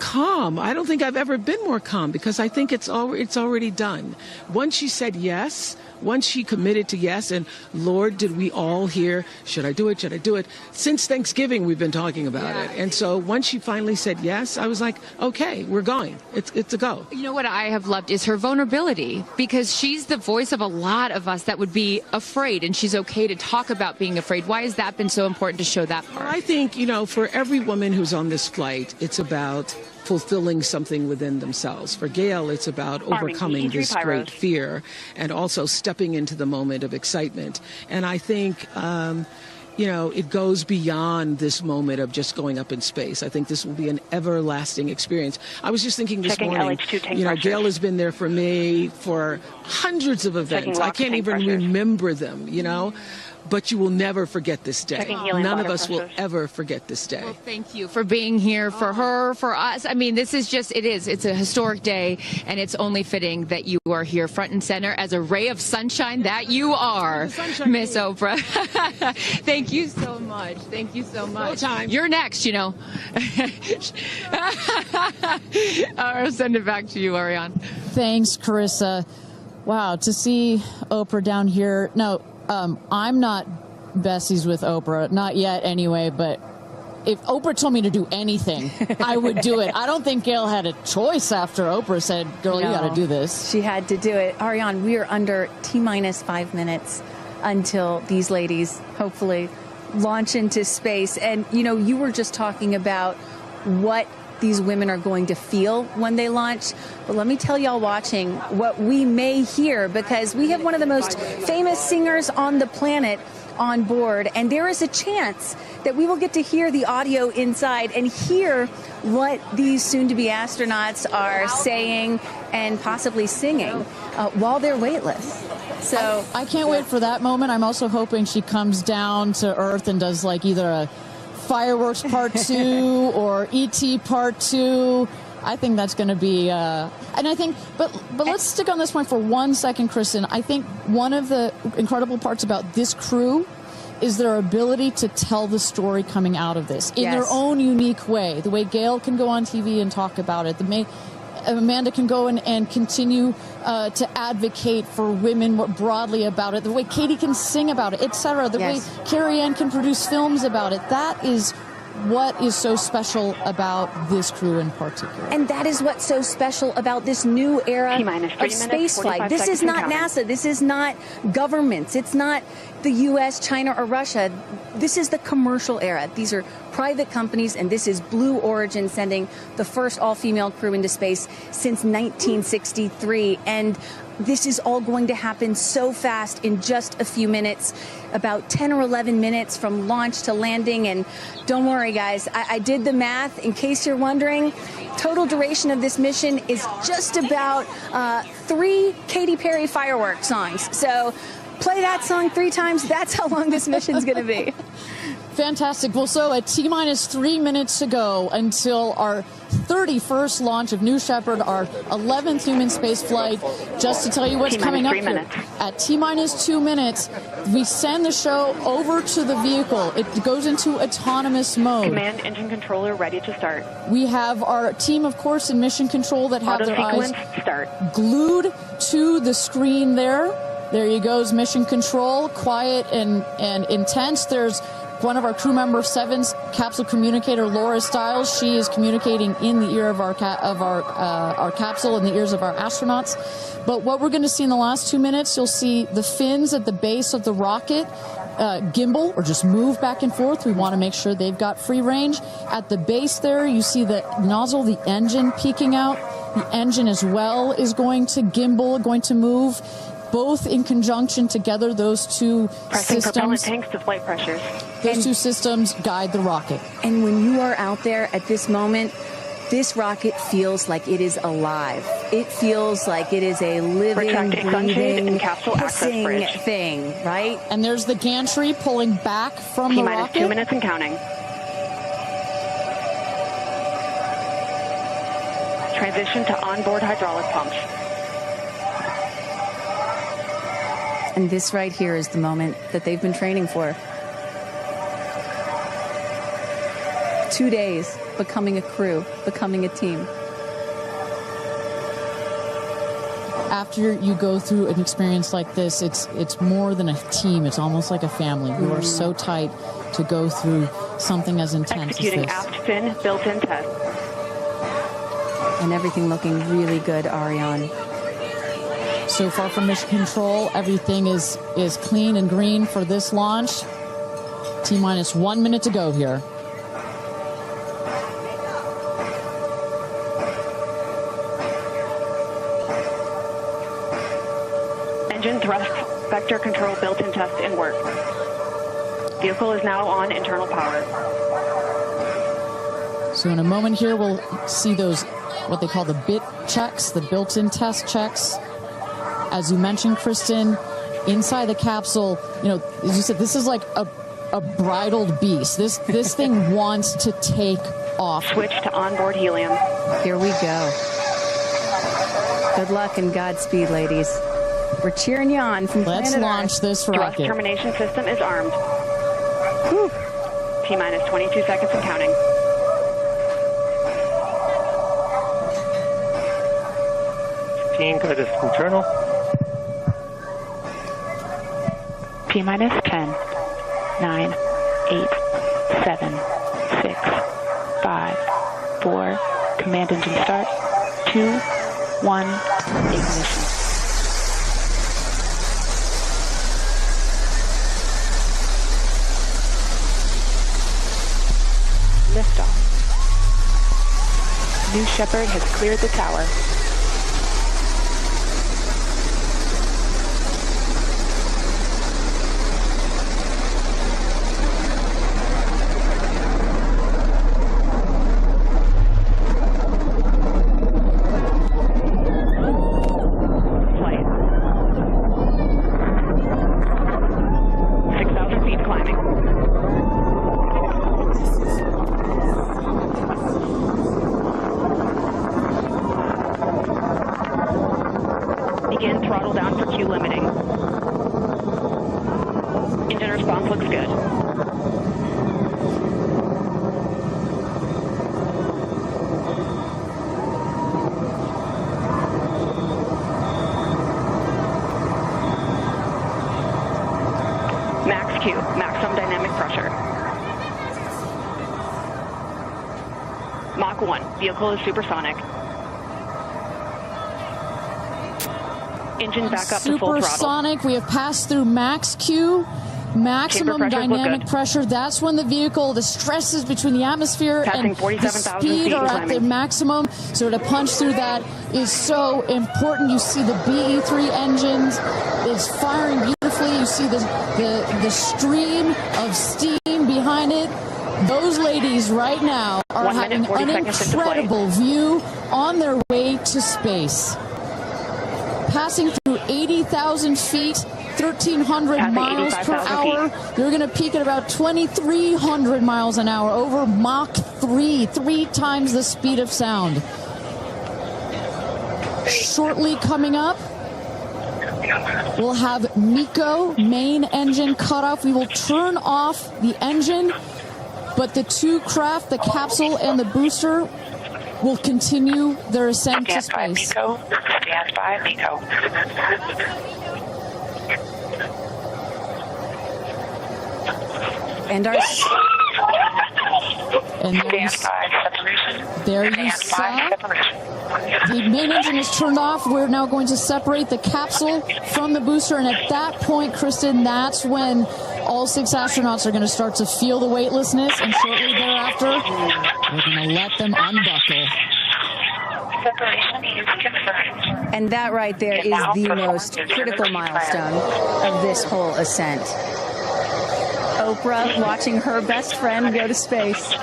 calm. I don't think I've ever been more calm, because I think it's already done. Once she said yes, once she committed to yes, and Lord, did we all hear, should I do it? Should I do it? Since Thanksgiving, we've been talking about it. And so once she finally said yes, I was like, okay, we're going. It's a go. You know what I have loved is her vulnerability, because she's the voice of a lot of us that would be afraid, and she's okay to talk about being afraid. Why has that been so important to show that part? Well, I think, you know, for every woman who's on this flight, it's about fulfilling something within themselves. For Gayle, it's about overcoming this great fear and also stepping into the moment of excitement. And I think, you know, it goes beyond this moment of just going up in space. I think this will be an everlasting experience. I was just thinking this morning, you know, Gayle has been there for me for hundreds of events. I can't even remember them, you know. But you will never forget this day. None of us will ever forget this day. Well, thank you for being here, for her, for us. I mean, this is just, it's a historic day, and it's only fitting that you are here front and center as a ray of sunshine that you are, Miss Oprah. Thank you so much. Thank you so much. You're next, you know. I'll send it back to you, Ariane. Thanks, Carissa. Wow, to see Oprah down here. No, I'm not besties with Oprah, not yet anyway, but if Oprah told me to do anything, I would do it. I don't think Gayle had a choice after Oprah said, girl, you got to do this. She had to do it. Ariane, we are under T-minus 5 minutes until these ladies hopefully launch into space. And, you know, you were just talking about what these women are going to feel when they launch. But let me tell y'all watching what we may hear, because we have one of the most famous singers on the planet on board, and there is a chance that we will get to hear the audio inside and hear what these soon-to-be astronauts are saying and possibly singing while they're weightless. So I can't wait for that moment. I'm also hoping she comes down to Earth and does like either a Fireworks Part 2 or E.T. Part 2. I think that's going to be, and I think, but let's stick on this point for 1 second, Kristen. I think one of the incredible parts about this crew is their ability to tell the story coming out of this in their own unique way. The way Gayle can go on TV and talk about it. Amanda can go and continue to advocate for women more broadly about it. The way Katy can sing about it, etc. The way Carrie Ann can produce films about it. That is what is so special about this crew in particular. And that is what's so special about this new era of space flight. This is not NASA. This is not governments. It's not the U.S., China, or Russia. This is the commercial era. These are private companies, and this is Blue Origin sending the first all-female crew into space since 1963. And this is all going to happen so fast in just a few minutes, about 10 or 11 minutes from launch to landing. And don't worry, guys, I did the math. In case you're wondering, total duration of this mission is just about 3 Katy Perry fireworks songs. So play that song 3 times. That's how long this mission's going to be. Fantastic. Well, so at T-minus 3 minutes to go until our 31st launch of New Shepard, our 11th human space flight. Just to tell you what's coming up here. At T-minus 2 minutes, we send the show over to the vehicle. It goes into autonomous mode. Command engine controller ready to start. We have our team, of course, in mission control that have their eyes glued to the screen there. There you goes, mission control, quiet and intense. There's one of our crew member 7's capsule communicator, Laura Stiles. She is communicating in the ear of our capsule, in the ears of our astronauts. But what we're going to see in the last 2 minutes, you'll see the fins at the base of the rocket gimbal or just move back and forth. We want to make sure they've got free range. At the base there, you see the nozzle, the engine peeking out. The engine as well is going to gimbal, going to move. Both in conjunction together, those two Pressing systems. propellant tanks to flight pressures. Those two systems guide the rocket. And when you are out there at this moment, this rocket feels like it is alive. It feels like it is a living, breathing, hissing thing, right? And there's the gantry pulling back from the rocket. T-minus 2 minutes and counting. Transition to onboard hydraulic pumps. And this right here is the moment that they've been training for. 2 days, becoming a crew, becoming a team. After you go through an experience like this, it's more than a team. It's almost like a family. You are so tight to go through something as intense Executing as this. aft fin built-in test. And everything looking really good, Ariane. So far from mission control, everything is clean and green for this launch. T-minus 1 minute to go here. Engine thrust vector control built-in test in work. Vehicle is now on internal power. So in a moment here, we'll see those, what they call the bit checks, the built-in test checks. As you mentioned, Kristen, inside the capsule, you know, as you said, this is like a bridled beast. This thing wants to take off. Switch to onboard helium. Here we go. Good luck and Godspeed, ladies. We're cheering you on from Let's planet launch Earth. this Thrust rocket. termination system is armed. Whew. T-minus 22 seconds and counting. Go to internal. T-minus 10, 9, 8, 7, 6, 5, 4, command engine start, 2, 1, ignition. Liftoff. New Shepard has cleared the tower. Mission response looks good. Max Q, maximum dynamic pressure. Mach 1, vehicle is supersonic. Engine back up to full throttle. Supersonic, we have passed through max Q, maximum dynamic pressure. That's when the vehicle, the stresses between the atmosphere and the speed are at their maximum. So to punch through that is so important. You see the BE3 engines is firing beautifully. You see the stream of steam behind it. Those ladies right now are having an incredible view on their way to space. Passing through 80,000 feet, 1,300 miles per hour. They're going to peak at about 2,300 miles an hour over Mach 3, 3 times the speed of sound. Shortly coming up, we'll have MECO, main engine cutoff. We will turn off the engine, but the two craft, the capsule and the booster, will continue their ascent to space. Stand by, MECO. And our... And there you saw the main engine is turned off. We're now going to separate the capsule from the booster, and at that point, Kristen, that's when all 6 astronauts are going to start to feel the weightlessness, and shortly thereafter, we're going to let them unbuckle. And that right there is the most critical milestone of this whole ascent. Oprah watching her best friend go to space.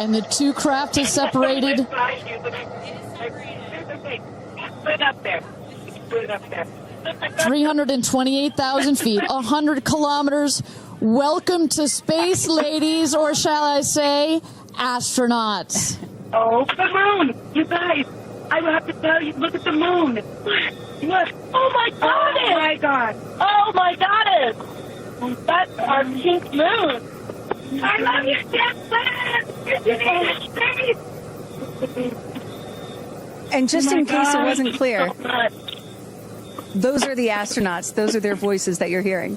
And the two craft is separated. 328,000 feet, 100 kilometers. Welcome to space, ladies, or shall I say, astronauts. Oh, the moon! You guys, I have to tell you, look at the moon. Look. Oh, my God. Oh, my God. Oh, my goddess. That's our pink moon. I love you, Jackson. And just in case it wasn't clear, those are the astronauts. Those are their voices that you're hearing.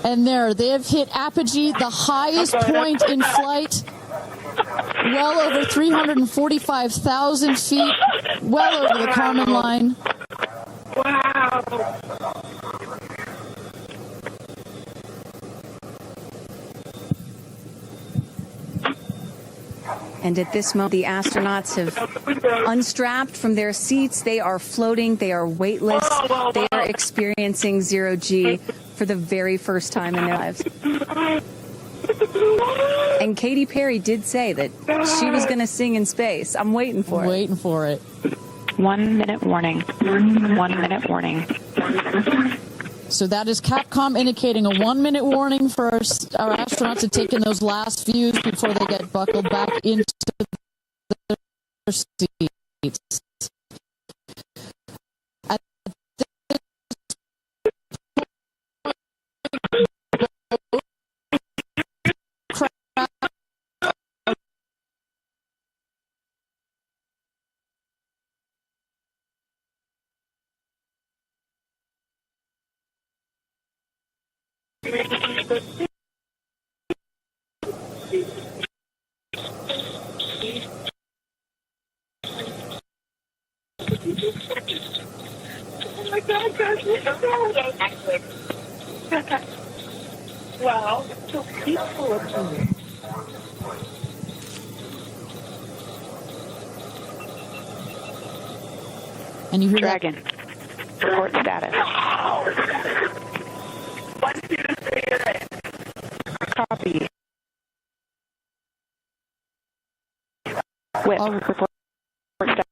And there, they have hit apogee, the highest point in flight. Well over 345,000 feet, well over the Kármán line. Wow. And at this moment, the astronauts have unstrapped from their seats. They are floating. They are weightless. They are experiencing zero-G for the very first time in their lives. And Katy Perry did say that she was going to sing in space. I'm waiting for it. Waiting for it. 1 minute warning. 1 minute warning. So that is Capcom indicating a 1 minute warning for our astronauts to take in those last views before they get buckled back into their seats. At Oh my God, guys, look at that. Wow, it's so peaceful up here. And you hear Dragon. that? Report status. Copy. With report status.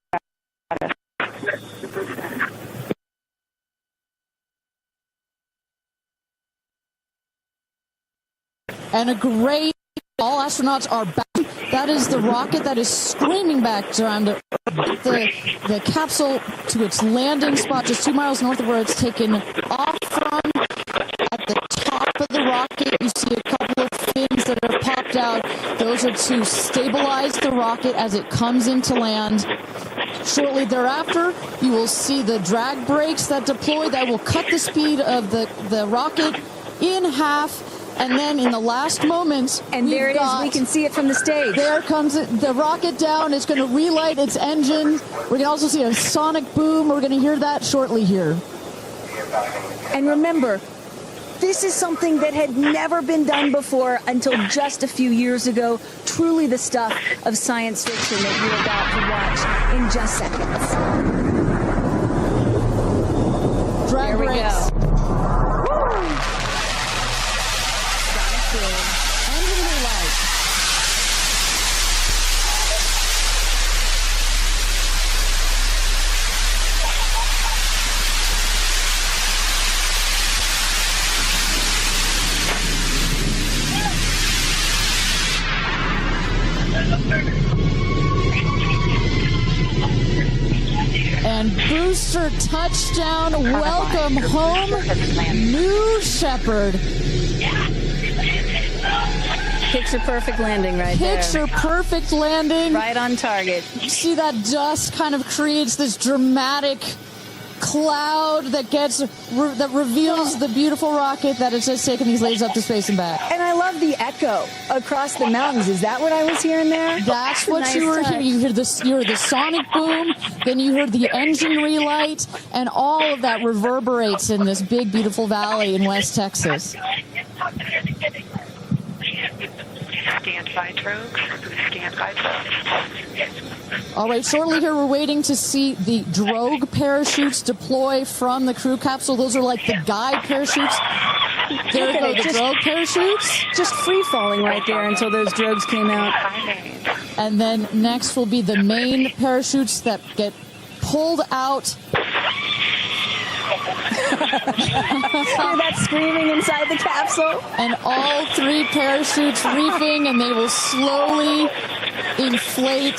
And a great, all astronauts are back. That is the rocket that is screaming back down to the capsule to its landing spot just 2 miles north of where it's taken off from. At the top of the rocket, you see a couple of fins that are popped out. Those are to stabilize the rocket as it comes into land. Shortly thereafter, you will see the drag brakes that deploy that will cut the speed of the rocket in half. And then in the last moments, and there it is. We can see it from the stage. There comes the rocket down. It's going to relight its engine. We're going to also see a sonic boom. We're going to hear that shortly here. And remember, this is something that had never been done before until just a few years ago. Truly the stuff of science fiction that you're about to watch in just seconds. Drag brakes. And booster touchdown, welcome home, New Shepard. Picture perfect landing right there. Picture perfect landing. Right on target. You see that dust kind of creates this dramatic cloud that that reveals the beautiful rocket that has just taken these ladies up to space and back. And I love the echo across the mountains. Is that what I was hearing there? That's what nice you were hearing. You heard the sonic boom, then you heard the engine relight, and all of that reverberates in this big, beautiful valley in West Texas. Stand by drogues. Stand by drogues. All right, shortly here we're waiting to see the drogue parachutes deploy from the crew capsule. Those are like the guide parachutes. There go the drogue parachutes. Just free-falling right there until those drogues came out. And then next will be the main parachutes that get pulled out. Hear that screaming inside the capsule? And all three parachutes reefing, and they will slowly inflate,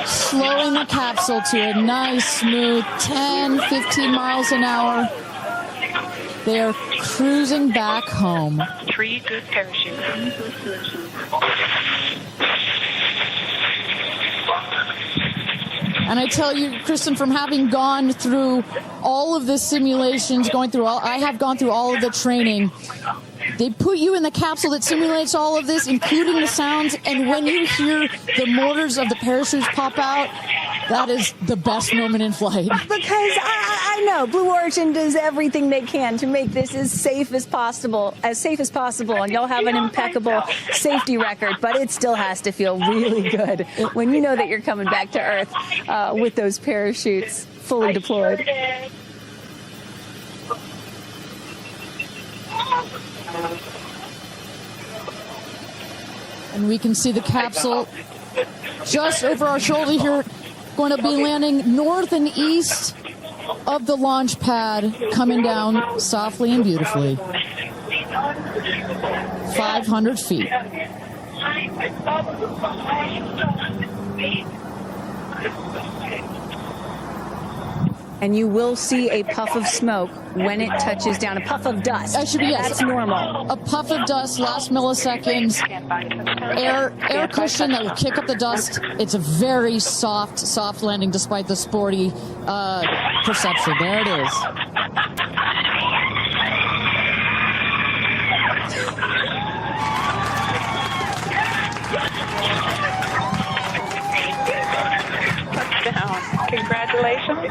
slowing the capsule to a nice, smooth 10, 15 miles an hour. They are cruising back home. 3 good parachutes. And I tell you, Kristen, from having gone through all of the simulations, I have gone through all of the training. They put you in the capsule that simulates all of this, including the sounds, and when you hear the motors of the parachutes pop out, that is the best moment in flight. Because I know Blue Origin does everything they can to make this as safe as possible, and y'all have an impeccable safety record, but it still has to feel really good when you know that you're coming back to Earth with those parachutes fully deployed. And we can see the capsule just over our shoulder here, going to be landing north and east of the launch pad, coming down softly and beautifully. 500 feet. And you will see a puff of smoke when it touches down, a puff of dust. That's normal. A puff of dust, last milliseconds, air cushion that will kick up the dust. It's a very soft landing despite the sporty perception. There it is. Touchdown. Congratulations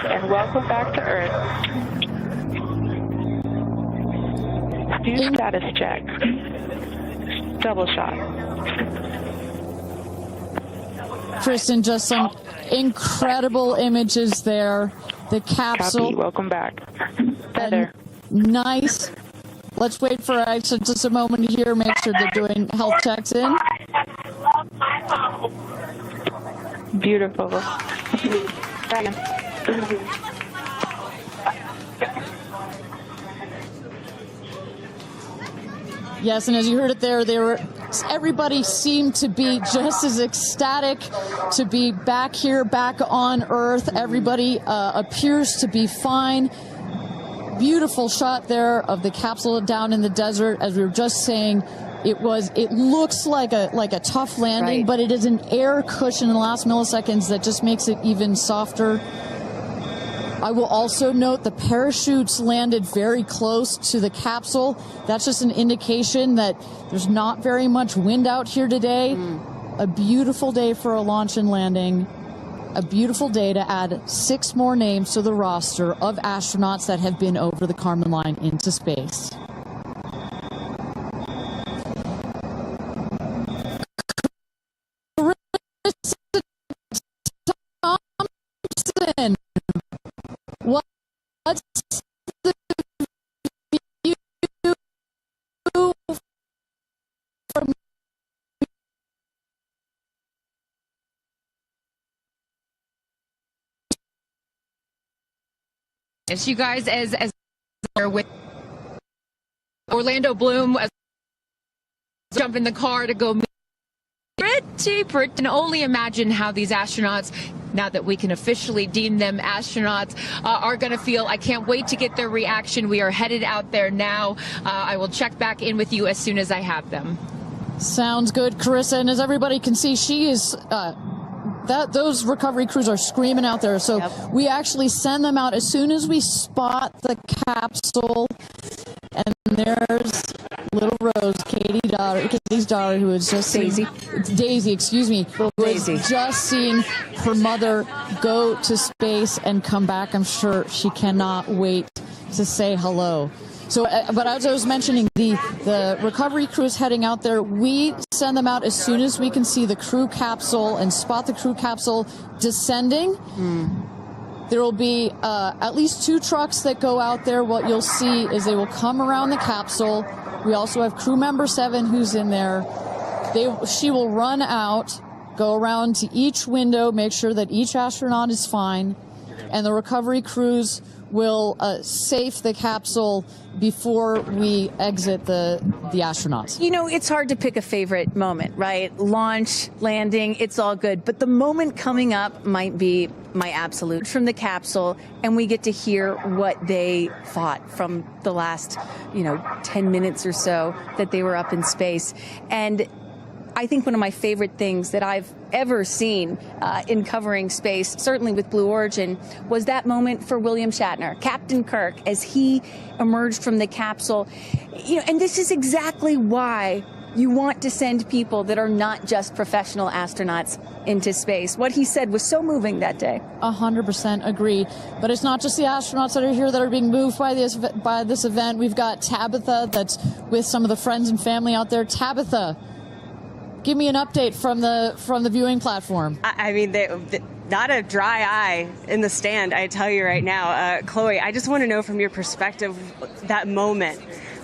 and welcome back to Earth. Do status check. Double shot. Kristen, just some Incredible images there. The capsule. Copy. Welcome back. Feather. Nice. Let's wait for Ascent just a moment here. Make sure they're doing health checks in. Beautiful. Yes, and as you heard it there, everybody seemed to be just as ecstatic to be back here, back on Earth. Everybody appears to be fine. Beautiful shot there of the capsule down in the desert. As we were just saying, it looks like a tough landing, but it is an air cushion in the last milliseconds that just makes it even softer. I will also note the parachutes landed very close to the capsule. That's just an indication that there's not very much wind out here today. A beautiful day for a launch and landing. A beautiful day to add 6 more names to the roster of astronauts that have been over the Kármán line into space. Thompson. What's the view from It's you guys as with Orlando Bloom jump in the car to go meet. Pretty and only imagine how these astronauts, now that we can officially deem them astronauts, are going to feel. I can't wait to get their reaction. We are headed out there now. I will check back in with you as soon as I have them. Sounds good, Carissa. And as everybody can see, she is those recovery crews are screaming out there. So we actually send them out as soon as we spot the capsule. And there's little Rose, Katie's daughter, who is just Daisy, excuse me, who has just seen her mother go to space and come back. I'm sure she cannot wait to say hello. So, but as I was mentioning, the recovery crew is heading out there. We send them out as soon as we can see the crew capsule and spot the crew capsule descending. There will be at least 2 trucks that go out there. What you'll see is they will come around the capsule. We also have crew member 7 who's in there. She will run out, go around to each window, make sure that each astronaut is fine, and the recovery crews will safe the capsule before we exit the astronauts. You know, it's hard to pick a favorite moment, right? Launch, landing, it's all good. But the moment coming up might be my absolute from the capsule, and we get to hear what they thought from the last, 10 minutes or so that they were up in space. And I think one of my favorite things that I've ever seen in covering space, certainly with Blue Origin, was that moment for William Shatner, Captain Kirk, as he emerged from the capsule. And this is exactly why you want to send people that are not just professional astronauts into space. What he said was so moving that day. 100% agree. But it's not just the astronauts that are here that are being moved by this event. We've got Tabitha that's with some of the friends and family out there. Tabitha, give me an update from the viewing platform. I mean, not a dry eye in the stand, I tell you right now. Chloe, I just want to know from your perspective, that moment,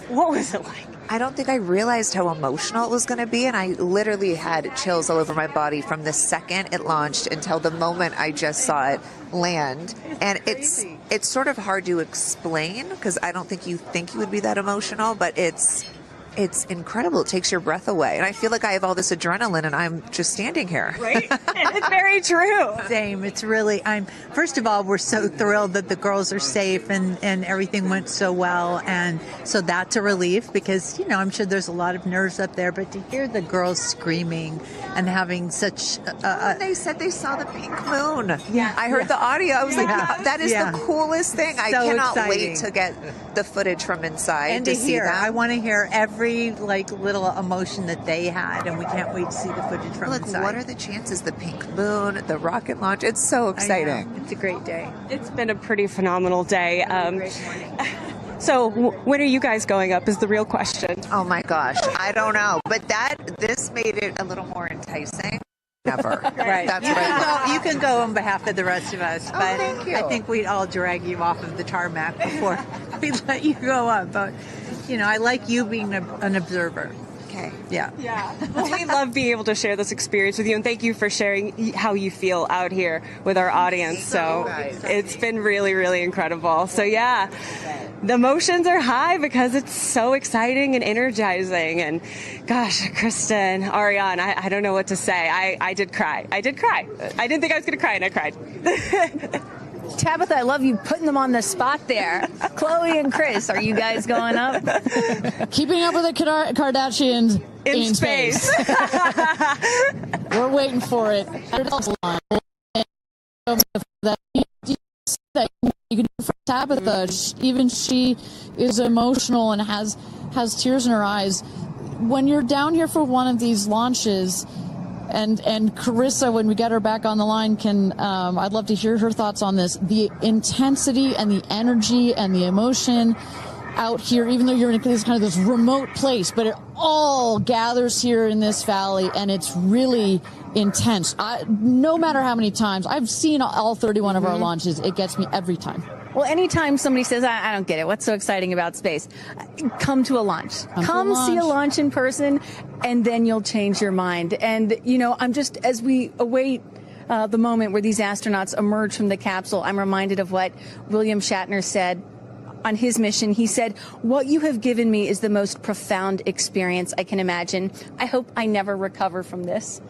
what was it like? I don't think I realized how emotional it was going to be, and I literally had chills all over my body from the second it launched until the moment I just saw it land. And it's sort of hard to explain because I don't think you would be that emotional, but it's incredible. It takes your breath away. And I feel like I have all this adrenaline and I'm just standing here. Right? It's very true. Same. It's really, first of all, we're so thrilled that the girls are safe and everything went so well. And so that's a relief because, I'm sure there's a lot of nerves up there, but to hear the girls screaming and having such they said they saw the pink moon. Yeah. I heard the audio. I was like, that is the coolest thing. I cannot wait to get the footage from inside and to see hear. that. I want to hear every little emotion that they had, and we can't wait to see the footage from inside. What are the chances? The pink moon, the rocket launch. It's so exciting. It's a great day. It's been a pretty phenomenal day. Great morning. So when are you guys going up is the real question. Oh my gosh, I don't know, but this made it a little more enticing. Never. Right. That's you right. Can go, you can go on behalf of the rest of us, but thank you. I think we'd all drag you off of the tarmac before we'd let you go up. But, I like you being an observer. Okay. Yeah. Well, we love being able to share this experience with you, and thank you for sharing how you feel out here with our audience. So it's been really, really incredible. So yeah, the emotions are high because it's so exciting and energizing. And gosh, Kristen, Ariane, I don't know what to say. I did cry. I did cry. I didn't think I was going to cry, and I cried. Tabitha, I love you putting them on the spot there. Chloe and Chris, are you guys going up? Keeping up with the Kardashians in space. We're waiting for it. You can do for Tabitha. Even she is emotional and has tears in her eyes. When you're down here for one of these launches, and Carissa, when we get her back on the line, I'd love to hear her thoughts on this. The intensity and the energy and the emotion out here, even though you're in this remote place, but it all gathers here in this valley, and it's really intense. No matter how many times I've seen all 31 of our launches, it gets me every time. Well, anytime somebody says, I don't get it, what's so exciting about space? Come to a launch. Come see a launch in person, and then you'll change your mind. And, I'm just, as we await the moment where these astronauts emerge from the capsule, I'm reminded of what William Shatner said on his mission. He said, "What you have given me is the most profound experience I can imagine. I hope I never recover from this."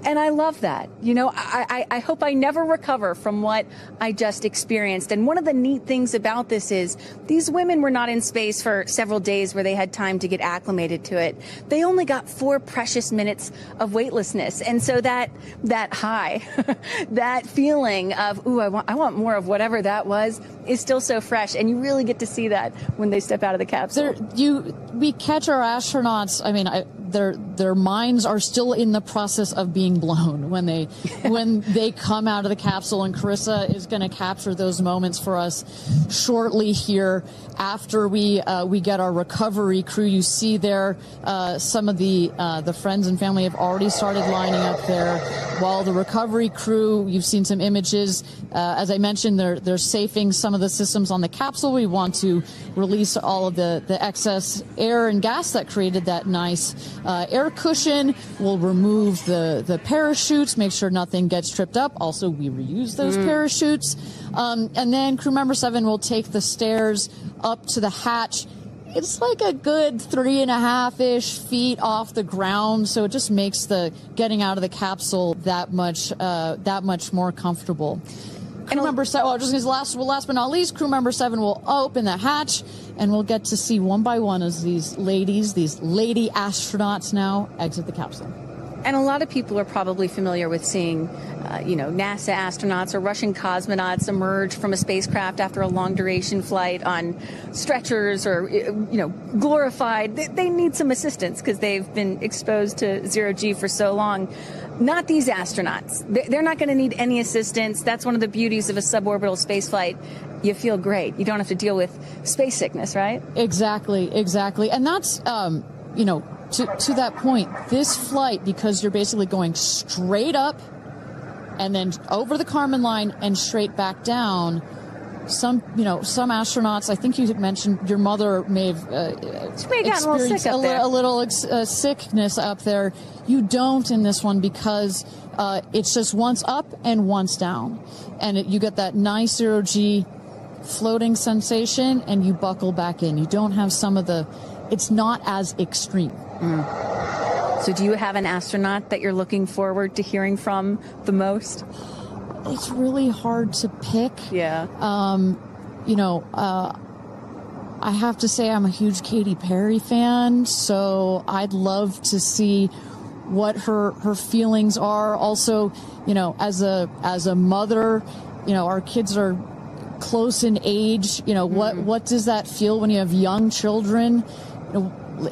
And I love that. I hope I never recover from what I just experienced. And one of the neat things about this is these women were not in space for several days where they had time to get acclimated to it. They only got 4 precious minutes of weightlessness. And so that high, that feeling of, ooh, I want more of whatever that was, is still so fresh. And you really get to see that when they step out of the capsule. We catch our astronauts. I mean, their minds are still in the process of being blown when they come out of the capsule, and Carissa is going to capture those moments for us shortly here after we get our recovery crew. You see there some of the friends and family have already started lining up there, while the recovery crew, you've seen some images. As I mentioned, they're safing some of the systems on the capsule. We want to release all of the excess air and gas that created that nice air cushion. We'll remove the parachutes, make sure nothing gets tripped up. Also, we reuse those parachutes. And then crew member 7 will take the stairs up to the hatch. It's like a good 3.5-ish feet off the ground, so it just makes the getting out of the capsule that much more comfortable. Crew member 7, last but not least, crew member 7 will open the hatch, and we'll get to see one by one as these lady astronauts now exit the capsule. And a lot of people are probably familiar with seeing, NASA astronauts or Russian cosmonauts emerge from a spacecraft after a long duration flight on stretchers or, glorified. They need some assistance because they've been exposed to zero-G for so long. Not these astronauts. They're not going to need any assistance. That's one of the beauties of a suborbital spaceflight. You feel great. You don't have to deal with space sickness, right? Exactly. And that's, to that point, this flight, because you're basically going straight up and then over the Kármán line and straight back down. Some astronauts, I think you had mentioned your mother may have experienced a little sickness up there. You don't in this one because it's just once up and once down. And you get that nice zero-G floating sensation and you buckle back in. You don't have it's not as extreme. So do you have an astronaut that you're looking forward to hearing from the most? It's really hard to pick. Yeah. I have to say I'm a huge Katy Perry fan, so I'd love to see what her feelings are. Also, as a mother, our kids are close in age. What does that feel when you have young children?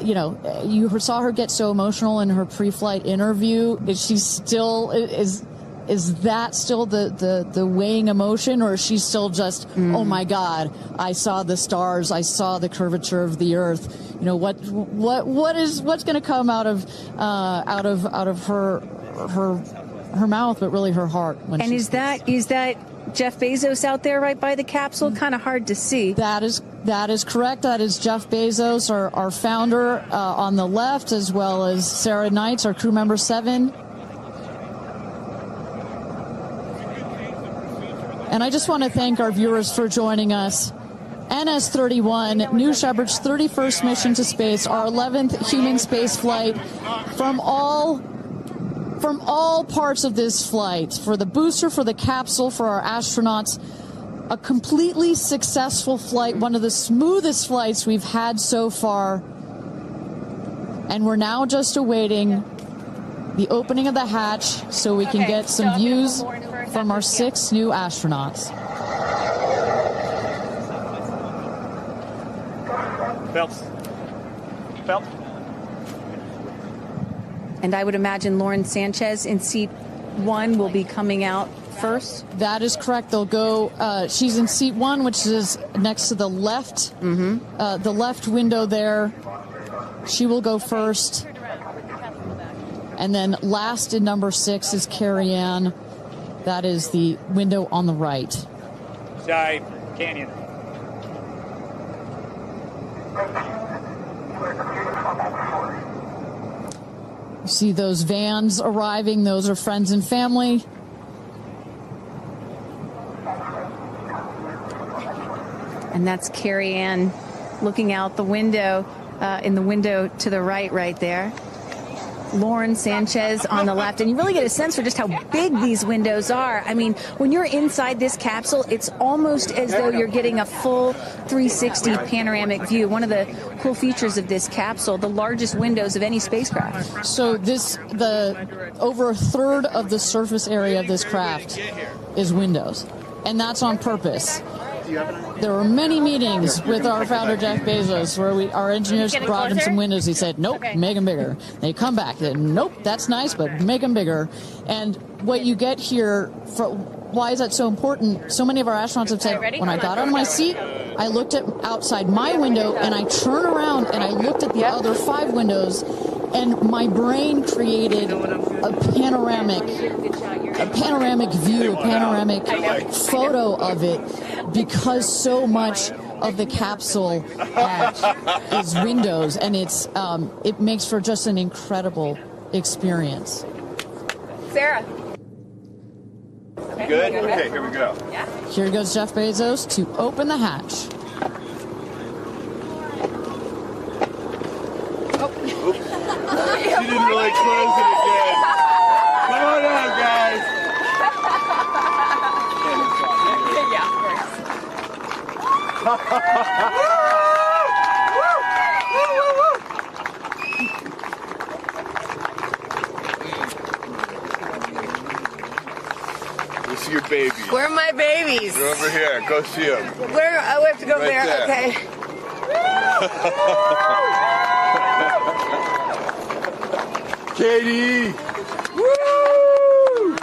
You saw her get so emotional in her pre-flight interview. Is that still the weighing emotion, or is she still just, oh my God, I saw the stars, I saw the curvature of the Earth? What's going to come out of her her mouth, but really her heart. And is that Jeff Bezos out there right by the capsule? Kind of hard to see. That is correct. That is Jeff Bezos, our founder, on the left, as well as Sarah Knights, our crew member 7. And I just want to thank our viewers for joining us. NS-31, New Shepard's 31st mission to space, our 11th human space flight. From all parts of this flight, for the booster, for the capsule, for our astronauts, a completely successful flight, one of the smoothest flights we've had so far. And we're now just awaiting the opening of the hatch so we can get some views from our 6 new astronauts. Phelps. And I would imagine Lauren Sanchez in seat 1 will be coming out first. That is correct. They'll go. She's in seat 1, which is next to the left. The left window there. She will go first. And then last in number 6 is Carrie Ann. That is the window on the right. Side canyon. You see those vans arriving. Those are friends and family. And that's Carrie Ann looking out the window, in the window to the right there. Lauren Sanchez on the left. And you really get a sense for just how big these windows are. I mean, when you're inside this capsule, it's almost as though you're getting a full 360 panoramic view. One of the cool features of this capsule, the largest windows of any spacecraft. So over a third of the surface area of this craft is windows. And that's on purpose. There were many meetings with our founder, Jeff Bezos, where our engineers brought him some windows. He said, nope, make them bigger. They come back. They said, nope, that's nice, but make them bigger. And what you get here, why is that so important? So many of our astronauts have said, when I got on my seat, I looked at outside my window, and I turned around, and I looked at the other 5 windows, and my brain created a panoramic view, a panoramic photo of it, because so much of the capsule is windows, and it makes for just an incredible experience. Sarah. Good? Okay, here we go. Yeah. Here goes Jeff Bezos to open the hatch. She didn't really close it again. Come on out, guys. Let's see your babies. Where are my babies? They're over here. Go see them. Where? Oh, we have to go Right there. there. Okay. Katie! Woo!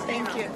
Thank you.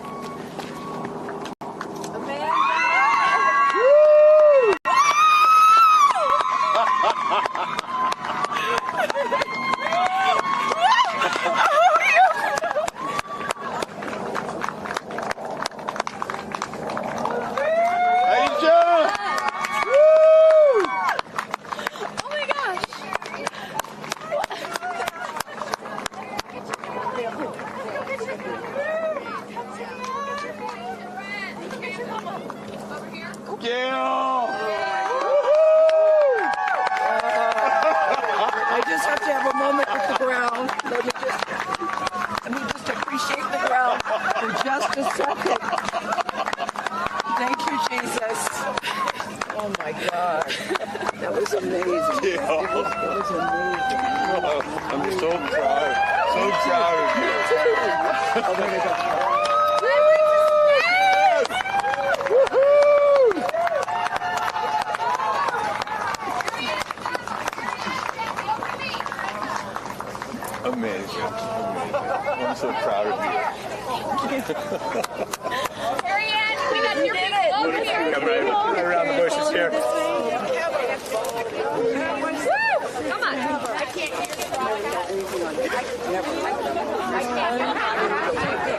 I just have to have a moment with the ground. Let me just appreciate the ground for just a second. Thank you, Jesus. Oh my God. That was amazing. Yeah. It was amazing. I'm so proud. So proud of you. Oh, there we go. Amazing. I'm so proud of you. Carrie Ann, we got your people over here. Come right around the bushes here. Woo!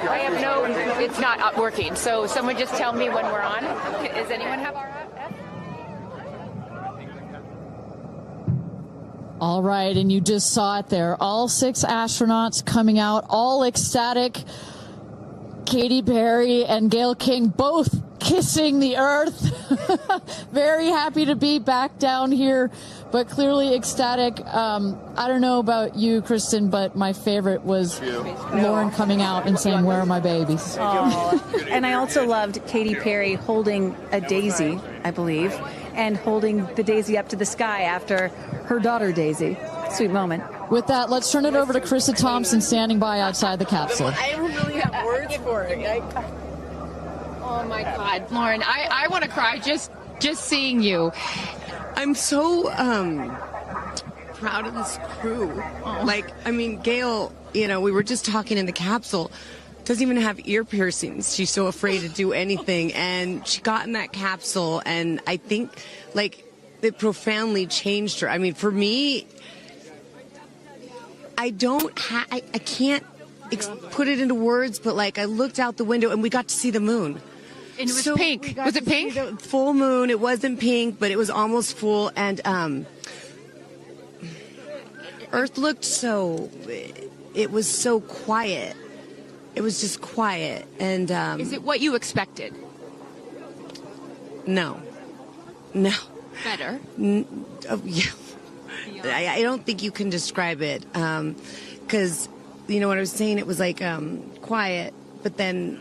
I have no, it's not working. So someone just tell me when we're on. Does anyone have our app? All right, and you just saw it there. All 6 astronauts coming out, all ecstatic. Katy Perry and Gayle King both kissing the Earth. Very happy to be back down here, but clearly ecstatic. I don't know about you, Kristen, but my favorite was Lauren coming out and saying, "Where are my babies?" Oh. And I also loved Katy Perry holding a daisy, I believe, and holding the daisy up to the sky after her daughter Daisy. Sweet moment. With that, let's turn it over to Krista Thompson standing by outside the capsule. I don't really have words for it. Oh my God, Lauren, I want to cry just seeing you. I'm so proud of this crew. Like, I mean, Gayle, you know, we were just talking in the capsule, doesn't even have ear piercings. She's so afraid to do anything. And she got in that capsule, and I think, like, it profoundly changed her. I mean, for me, I can't put it into words, but, like, I looked out the window, and we got to see the moon. And it was pink. Was it pink? Full moon. It wasn't pink, but it was almost full. And Earth looked so, it was so quiet. It was just quiet. And is it what you expected? No. Better? Yeah. I don't think you can describe it. Because, you know what I was saying? It was like quiet, but then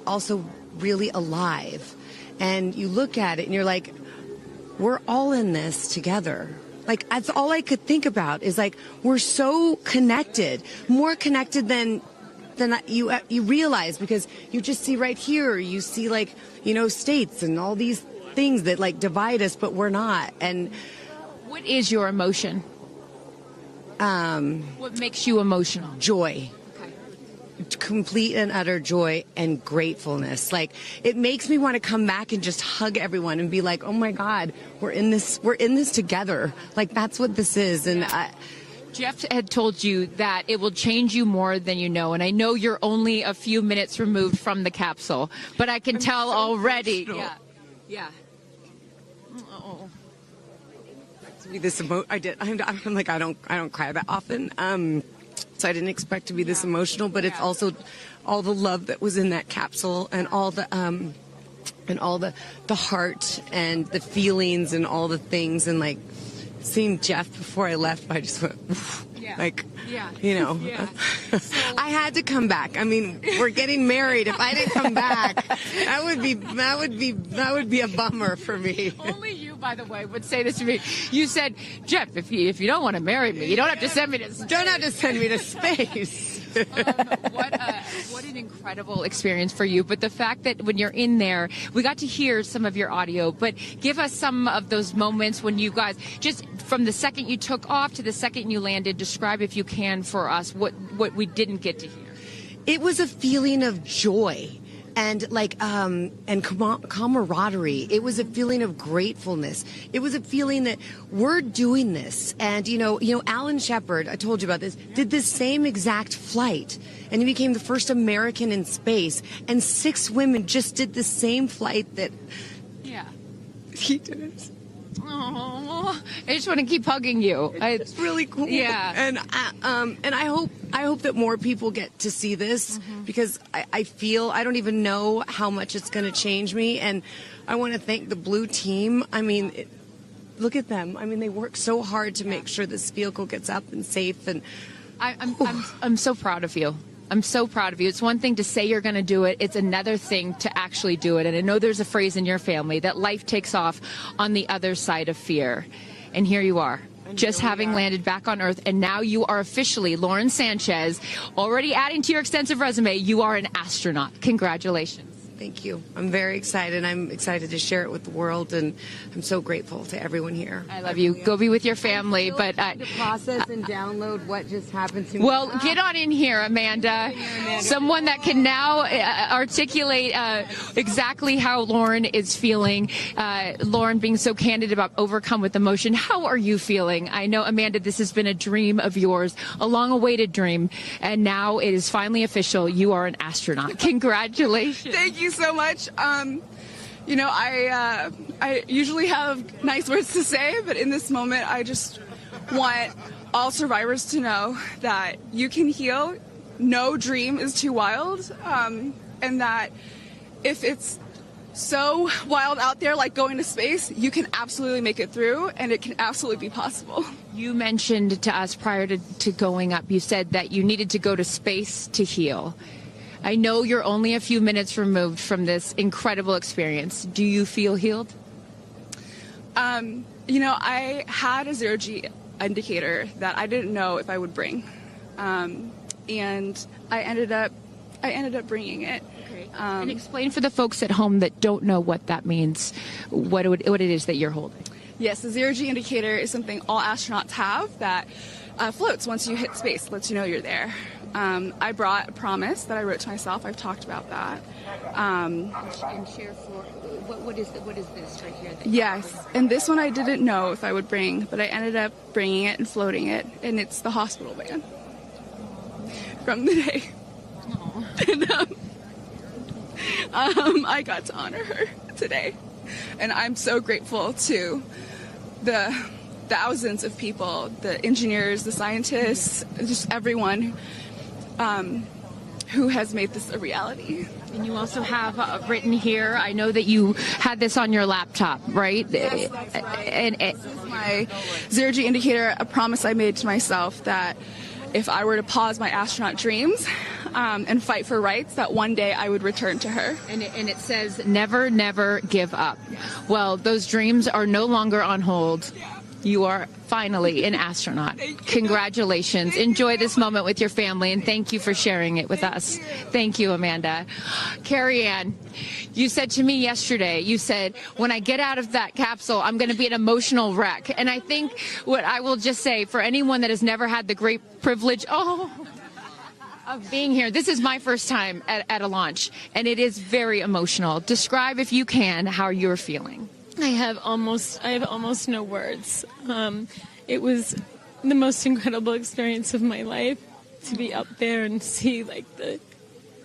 also really alive. And you look at it and you're like, we're all in this together. Like, that's all I could think about is, like, we're so connected, more connected than you realize, because you just see right here, you see, like, you know, states and all these things that, like, divide us, but we're not. And what is your emotion? What makes you emotional? Joy. Complete and utter joy and gratefulness. Like, it makes me want to come back and just hug everyone and be like, oh my God, we're in this together. Like, that's what this is. And Jeff had told you that it will change you more than you know, and I know you're only a few minutes removed from the capsule, but I can tell so already. Emotional. Yeah. Oh. To be this I'm like, I don't cry that often. So I didn't expect to be this emotional, but it's also all the love that was in that capsule, and all the heart and the feelings and all the things, and, like, seeing Jeff before I left, I just went, you know, I had to come back. I mean, we're getting married. If I didn't come back, that would be a bummer for me. Only you, by the way, would say this to me. You said, Jeff, if you don't want to marry me, you don't have to send me to space. Don't have to send me to space. What an incredible experience for you. But the fact that when you're in there, we got to hear some of your audio, but give us some of those moments when you guys, just from the second you took off to the second you landed, describe, if you can, for us what we didn't get to hear. It was a feeling of joy and, like, and camaraderie. It was a feeling of gratefulness. It was a feeling that we're doing this. And, you know, Alan Shepard, I told you about this, did this same exact flight, and he became the first American in space. And 6 women just did the same flight that he did it. Oh, I just want to keep hugging you. It's really cool. Yeah. And I hope that more people get to see this, because I feel, I don't even know how much it's going to change me. And I want to thank the Blue team. I mean, look at them. I mean, they work so hard to make sure this vehicle gets up and safe. And I'm so proud of you. I'm so proud of you. It's one thing to say you're going to do it. It's another thing to actually do it. And I know there's a phrase in your family that life takes off on the other side of fear. And here you are, just having landed back on Earth. And now you are officially, Lauren Sanchez, already adding to your extensive resume, you are an astronaut. Congratulations. Thank you. I'm very excited. I'm excited to share it with the world, and I'm so grateful to everyone here. I love you. Go be with your family. But to process and download what just happened to me. Well, get on in here, Amanda. Someone that can now articulate exactly how Lauren is feeling. Lauren being so candid about overcome with emotion. How are you feeling? I know, Amanda, this has been a dream of yours, a long-awaited dream, and now it is finally official. You are an astronaut. Congratulations. Thank you so much. You know, I usually have nice words to say, but in this moment, I just want all survivors to know that you can heal. No dream is too wild, and that if it's so wild out there, like going to space, you can absolutely make it through, and it can absolutely be possible. You mentioned to us prior to going up, you said that you needed to go to space to heal. I know you're only a few minutes removed from this incredible experience. Do you feel healed? You know, I had a zero-G indicator that I didn't know if I would bring, and I ended up bringing it. Okay. And explain for the folks at home that don't know what that means, what it is that you're holding. Yes, the zero-G indicator is something all astronauts have that floats once you hit space, lets you know you're there. I brought a promise that I wrote to myself. I've talked about that. And share for what is this right here? Yes, and this one I didn't know if I would bring, but I ended up bringing it and floating it, and it's the hospital van from the day. And, I got to honor her today, and I'm so grateful to the thousands of people, the engineers, the scientists, just everyone who has made this a reality. And you also have written here, I know that you had this on your laptop, right? Yes, that's right. And this is my zero-G indicator, a promise I made to myself that if I were to pause my astronaut dreams and fight for rights, that one day I would return to her. And it says, never, never give up. Well, those dreams are no longer on hold. You are finally an astronaut. Congratulations. Enjoy this moment with your family, and thank you for sharing it with us. Thank you, Amanda. Carrie Ann, you said to me yesterday, you said, when I get out of that capsule, I'm going to be an emotional wreck. And I think what I will just say, for anyone that has never had the great privilege of being here, this is my first time at a launch, and it is very emotional. Describe, if you can, how you're feeling. I have almost no words. It was the most incredible experience of my life to be up there and see like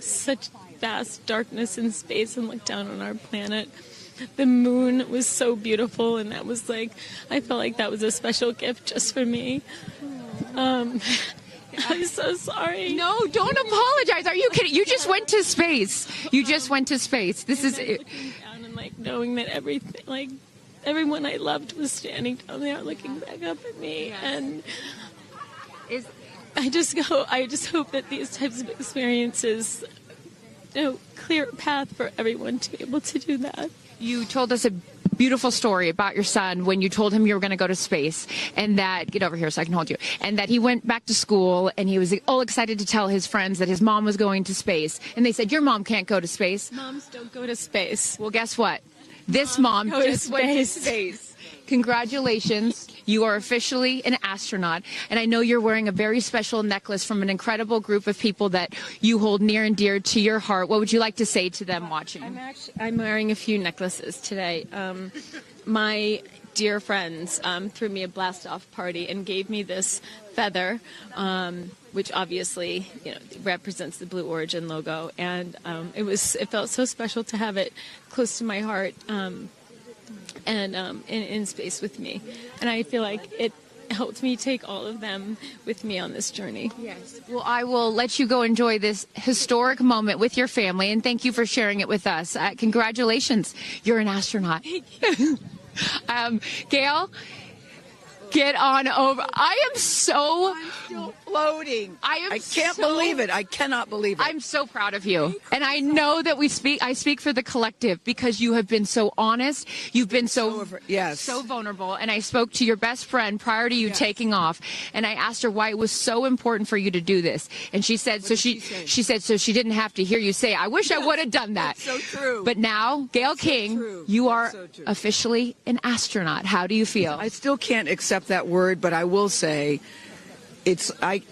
such vast darkness in space and look down on our planet. The moon was so beautiful, and that was like, I felt like that was a special gift just for me. I'm so sorry. No, don't apologize. Are you kidding? You just went to space. You just went to space. This is it. Like knowing that everything, like everyone I loved was standing down there looking back up at me. Yes. And I just hope that these types of experiences, clear a path for everyone to be able to do that. You told us a beautiful story about your son when you told him you were going to go to space, and that, get over here so I can hold you, and that he went back to school and he was all excited to tell his friends that his mom was going to space, and they said, your mom can't go to space. Moms don't go to space. Well, guess what? This mom just went to space. Congratulations. You are officially an astronaut. And I know you're wearing a very special necklace from an incredible group of people that you hold near and dear to your heart. What would you like to say to them watching? I'm wearing a few necklaces today. My dear friends threw me a blast-off party and gave me this feather, which obviously represents the Blue Origin logo. And it felt so special to have it close to my heart. And in space with me. And I feel like it helped me take all of them with me on this journey. Yes. Well, I will let you go enjoy this historic moment with your family, and thank you for sharing it with us. Congratulations. You're an astronaut. Gayle, get on over. I am so floating. I can't believe it. I cannot believe it. I'm so proud of you. And I know that I speak for the collective because you have been so honest. You've been so vulnerable. And I spoke to your best friend prior to you taking off. And I asked her why it was so important for you to do this. And she said, she said, so she didn't have to hear you say, I wish I would have done that. That's so true. But now, Gayle King, you are officially an astronaut. How do you feel? I still can't accept that word, but I will say I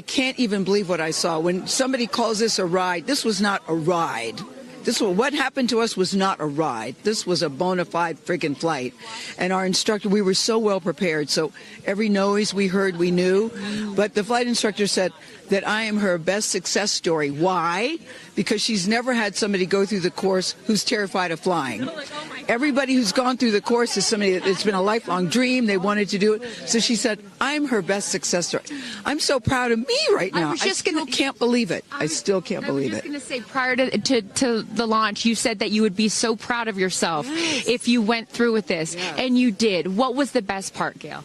can't even believe what I saw. When somebody calls this a ride, this was not a ride. What happened to us was not a ride. This was a bona fide friggin' flight. And our instructor, we were so well prepared. So every noise we heard, we knew. But the flight instructor said that I am her best success story. Why? Because she's never had somebody go through the course who's terrified of flying. Everybody who's gone through the course is somebody that it's been a lifelong dream. They wanted to do it. So she said, I'm her best success story. I'm so proud of me right now. I still can't believe it. I still can't believe it. I was just going to say, prior to the launch, you said that you would be so proud of yourself if you went through with this. And you did. What was the best part, Gayle?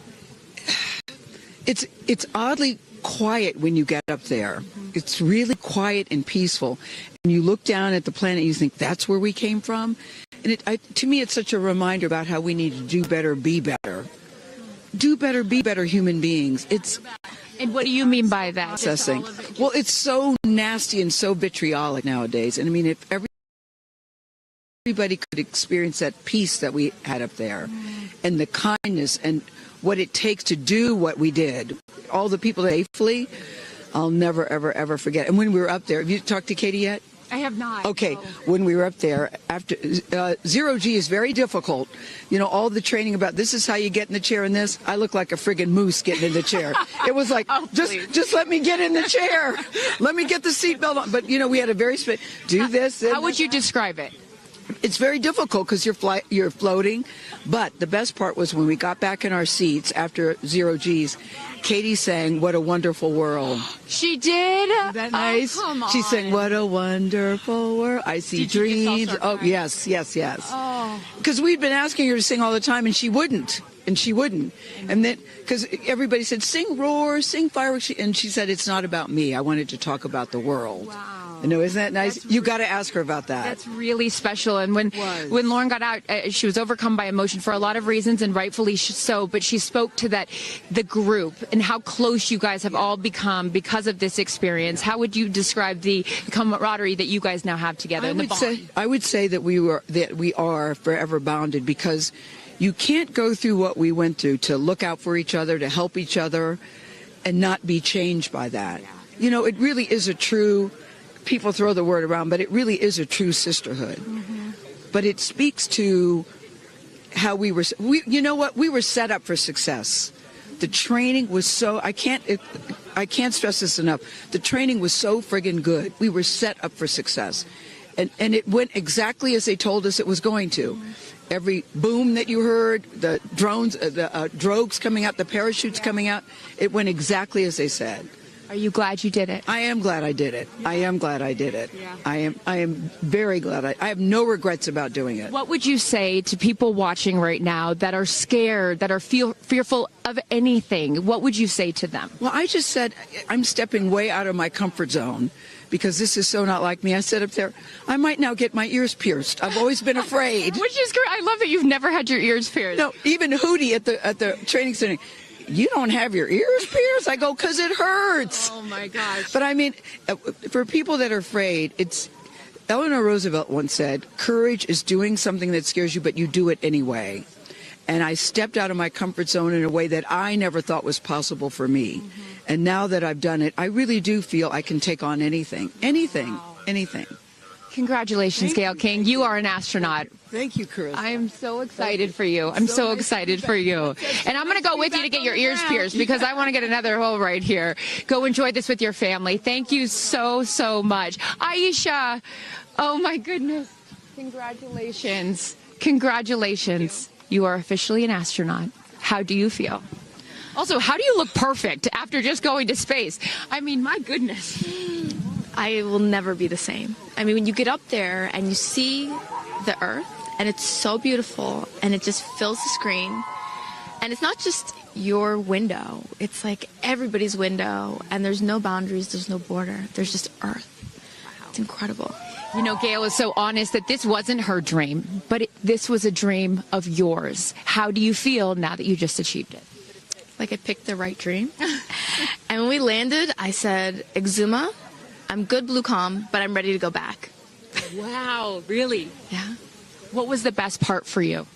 It's oddly quiet when you get up there. It's really quiet and peaceful. And you look down at the planet and you think, that's where we came from? And to me, it's such a reminder about how we need to do better, be better. Do better, be better human beings. And what do you mean by that? Processing. Well, it's so nasty and so vitriolic nowadays. And I mean, if everybody could experience that peace that we had up there and the kindness and what it takes to do what we did, all the people that safely, I'll never, ever, ever forget. And when we were up there, have you talked to Katy yet? I have not. Okay, when we were up there, after zero G is very difficult. You know, all the training about this is how you get in the chair and this. I look like a friggin' moose getting in the chair. It was like, just let me get in the chair. Let me get the seatbelt on. But, you know, we had a very do this. How would you describe it? It's very difficult because you're floating. But the best part was when we got back in our seats after zero G's, Katy sang "What a Wonderful World." She did? Isn't that nice? Oh, come on. She sang "What a Wonderful World." I see dreams. Oh, yes. Oh. Because we'd been asking her to sing all the time, and she wouldn't. And then, because everybody said, sing Roar, sing Fireworks. And she said, it's not about me. I wanted to talk about the world. Wow. You know, isn't that nice? You got to ask her about that. That's really special. And when Lauren got out, she was overcome by emotion for a lot of reasons, and rightfully so. But she spoke to the group and how close you guys have all become because of this experience. How would you describe the camaraderie that you guys now have together? I would say that we are forever bounded, because you can't go through what we went through to look out for each other, to help each other, and not be changed by that. You know, it really is a true. People throw the word around, but it really is a true sisterhood. But it speaks to how we were set up for success. The training was so, I can't stress this enough. The training was so friggin' good. We were set up for success. And it went exactly as they told us it was going to. Every boom that you heard, the drones, the drogues coming out, the parachutes coming out, it went exactly as they said. Are you glad you did it? I am glad I did it. I am glad I did it. Yeah. I am very glad. I have no regrets about doing it. What would you say to people watching right now that are scared, that are fearful of anything? What would you say to them? Well, I just said I'm stepping way out of my comfort zone, because this is so not like me. I said up there, I might now get my ears pierced. I've always been afraid. Which is great. I love that you've never had your ears pierced. No, even Hootie at the training center. You don't have your ears pierced? I go, because it hurts. Oh, my gosh. But I mean, for people that are afraid, Eleanor Roosevelt once said, courage is doing something that scares you, but you do it anyway. And I stepped out of my comfort zone in a way that I never thought was possible for me. And now that I've done it, I really do feel I can take on anything. Anything. Congratulations, Gayle King. You are an astronaut. Thank you, Chris. I am so excited for you. I'm so excited for you. And I'm going to go with you to get your ears pierced, because I want to get another hole right here. Go enjoy this with your family. Thank you so, so much. Aisha, oh my goodness. Congratulations. Congratulations. You are officially an astronaut. How do you feel? Also, how do you look perfect after just going to space? I mean, my goodness. I will never be the same. I mean, when you get up there and you see the Earth, and it's so beautiful, and it just fills the screen, and it's not just your window. It's like everybody's window, and there's no boundaries, there's no border. There's just Earth. It's incredible. You know, Gayle is so honest that this wasn't her dream, but this was a dream of yours. How do you feel now that you just achieved it? Like I picked the right dream. And when we landed, I said, Exuma, I'm good, Blue Calm, but I'm ready to go back. Wow, really? Yeah. What was the best part for you?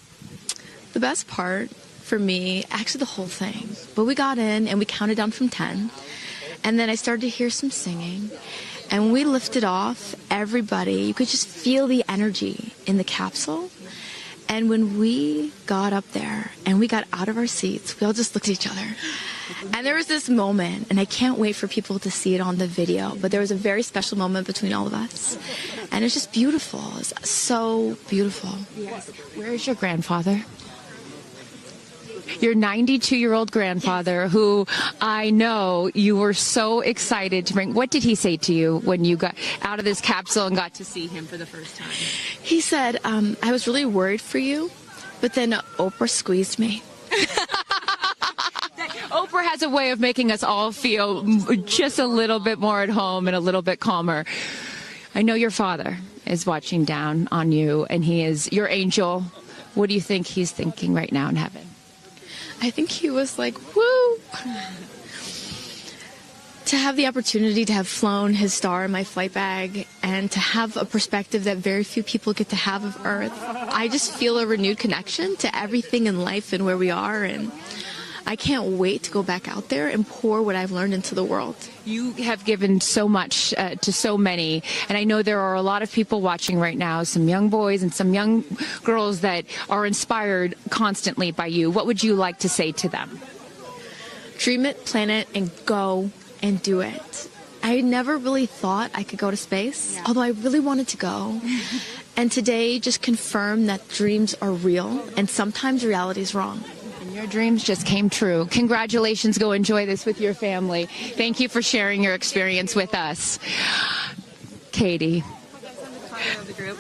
The best part for me, actually the whole thing. But we got in and we counted down from 10. And then I started to hear some singing. And when we lifted off, everybody, you could just feel the energy in the capsule. And when we got up there and we got out of our seats, we all just looked at each other. And there was this moment, and I can't wait for people to see it on the video, but there was a very special moment between all of us. And it's just beautiful. It's so beautiful. Yes. Where is your grandfather? Your 92-year-old grandfather, who I know you were so excited to bring. What did he say to you when you got out of this capsule and got to see him for the first time? He said, I was really worried for you, but then Oprah squeezed me. Oprah has a way of making us all feel just a little bit more at home and a little bit calmer. I know your father is watching down on you, and he is your angel. What do you think he's thinking right now in heaven? I think he was like, woo! To have the opportunity to have flown his star in my flight bag and to have a perspective that very few people get to have of Earth, I just feel a renewed connection to everything in life and where we are, and I can't wait to go back out there and pour what I've learned into the world. You have given so much to so many, and I know there are a lot of people watching right now, some young boys and some young girls that are inspired constantly by you. What would you like to say to them? Dream it, plan it, and go and do it. I never really thought I could go to space, although I really wanted to go. And today just confirmed that dreams are real, and sometimes reality is wrong. Your dreams just came true. Congratulations. Go enjoy this with your family. Thank you for sharing your experience with us. Katy. Of the group.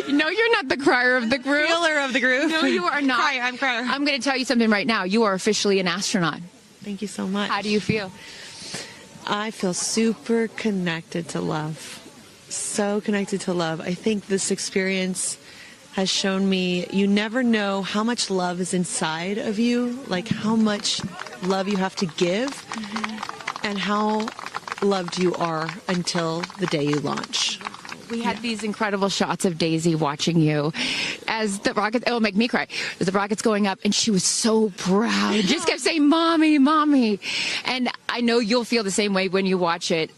No, you're not the crier of the group. Feeler of the group. No, you are not. I'm crier. I'm going to tell you something right now. You are officially an astronaut. Thank you so much. How do you feel? I feel super connected to love. So connected to love. I think this experience has shown me you never know how much love is inside of you, like how much love you have to give, and how loved you are until the day you launch. We had these incredible shots of Daisy watching you as the rocket, it'll make me cry, as the rocket's going up, and she was so proud. Just kept saying, Mommy, Mommy. And I know you'll feel the same way when you watch it.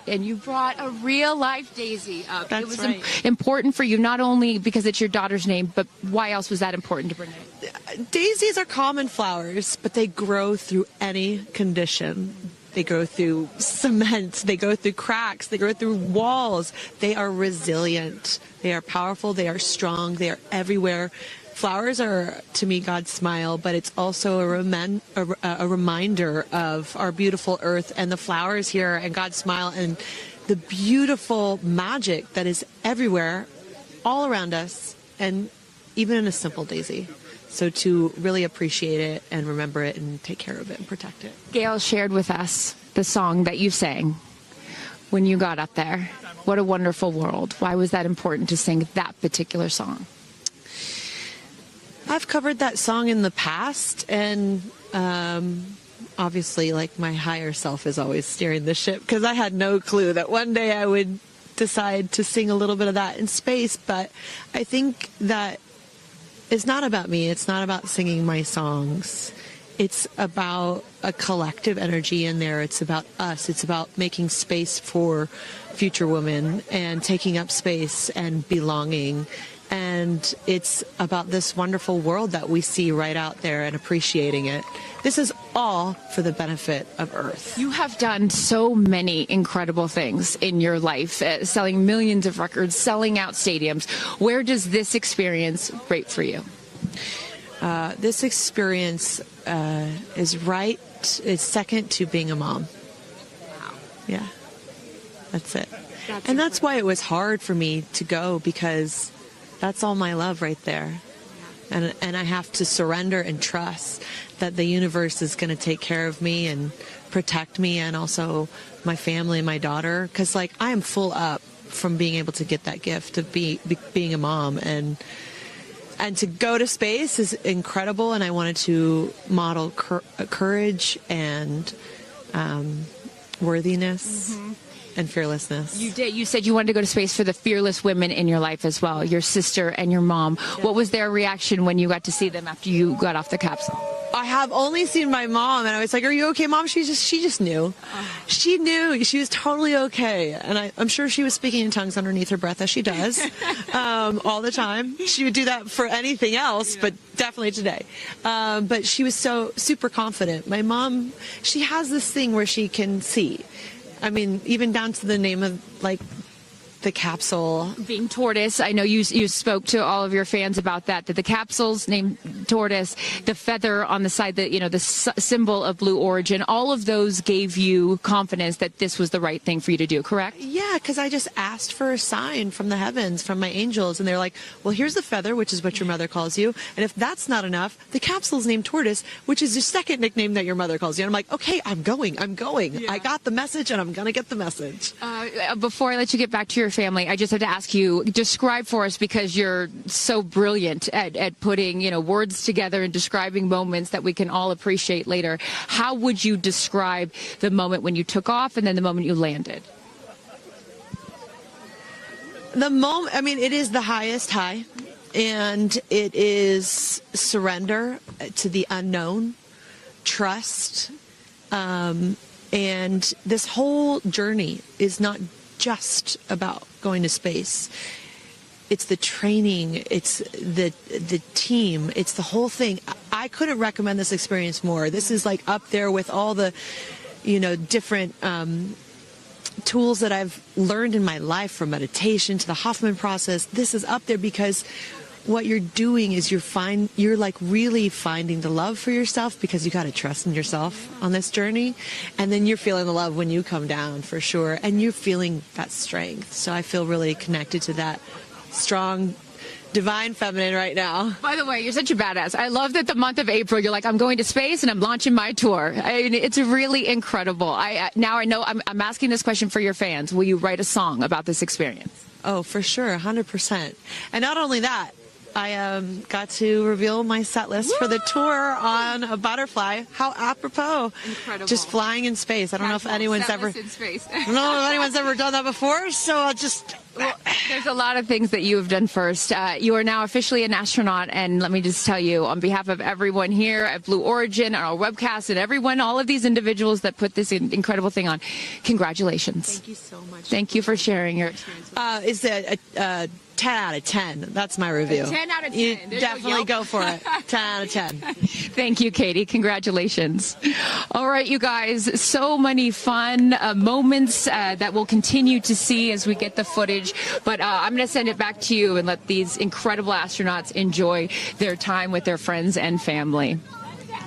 And you brought a real-life Daisy up. That's it was right. important for you, not only because it's your daughter's name, but why else was that important to bring it? Daisies are common flowers, but they grow through any condition. They go through cement, they go through cracks, they go through walls. They are resilient. They are powerful, they are strong, they are everywhere. Flowers are, to me, God's smile, but it's also a reminder of our beautiful earth and the flowers here and God's smile and the beautiful magic that is everywhere, all around us, and even in a simple daisy. So to really appreciate it and remember it and take care of it and protect it. Gayle shared with us the song that you sang when you got up there. What a wonderful world. Why was that important to sing that particular song? I've covered that song in the past, and obviously, like, my higher self is always steering the ship, because I had no clue that one day I would decide to sing a little bit of that in space. But I think that it's not about me. It's not about singing my songs. It's about a collective energy in there. It's about us. It's about making space for future women and taking up space and belonging. And it's about this wonderful world that we see right out there and appreciating it. This is all for the benefit of Earth. You have done so many incredible things in your life, selling millions of records, selling out stadiums. Where does this experience rate for you? This experience is second to being a mom. Wow. Yeah, that's it. That's why it was hard for me to go, because that's all my love right there. And I have to surrender and trust that the universe is going to take care of me and protect me, and also my family and my daughter. Because, like, I am full up from being able to get that gift of being a mom. And to go to space is incredible. And I wanted to model courage and worthiness. Mm-hmm. And fearlessness. You did. You said you wanted to go to space for the fearless women in your life as well, your sister and your mom. Yeah. What was their reaction when you got to see them after you got off the capsule? I have only seen my mom, and I was like, "Are you okay, Mom?" She just knew. She knew. She was totally okay, and I'm sure she was speaking in tongues underneath her breath, as she does all the time. She would do that for anything else, but definitely today. But she was so super confident. My mom, she has this thing where she can see. I mean, even down to the name of, like, the capsule being tortoise. I know you spoke to all of your fans about that the capsule's named tortoise, the feather on the side, the symbol of Blue Origin, all of those gave you confidence that this was the right thing for you to do, correct? Yeah, because I just asked for a sign from the heavens, from my angels, and they're like, well, here's the feather, which is what your mother calls you, and if that's not enough, the capsule's named tortoise, which is your second nickname that your mother calls you. And I'm like, okay, I'm going. Yeah. I got the message, and I'm gonna get the message. Before I let you get back to your family, I just have to ask you, describe for us, because you're so brilliant at putting, words together and describing moments that we can all appreciate later. How would you describe the moment when you took off and then the moment you landed? The moment, I mean, it is the highest high, and it is surrender to the unknown, trust, and this whole journey is not just about going to space. It's the training, it's the team, it's the whole thing. I couldn't recommend this experience more. This is like up there with all the, different tools that I've learned in my life, from meditation to the Hoffman process. This is up there because what you're doing is you're like really finding the love for yourself, because you got to trust in yourself on this journey, and then you're feeling the love when you come down, for sure, and you're feeling that strength. So I feel really connected to that strong divine feminine right now. By the way, you're such a badass. I love that the month of April, you're like, I'm going to space and I'm launching my tour. I mean, it's really incredible. Now I know I'm asking this question for your fans. Will you write a song about this experience? Oh, for sure, 100%. And not only that, I got to reveal my set list for the tour on a butterfly. How apropos. Incredible. Just flying in space. I don't know if anyone's ever in space. I don't know if anyone's ever done that before, so I'll just... Well, there's a lot of things that you have done first. You are now officially an astronaut, and let me just tell you, on behalf of everyone here at Blue Origin, our webcast, and everyone, all of these individuals that put this incredible thing on, congratulations. Thank you so much. Thank you for sharing your experience. Is a 10 out of 10. That's my review. 10 out of 10. You definitely go for it. 10 out of 10. Thank you, Katy. Congratulations. All right, you guys, so many fun moments that we'll continue to see as we get the footage. But I'm going to send it back to you and let these incredible astronauts enjoy their time with their friends and family.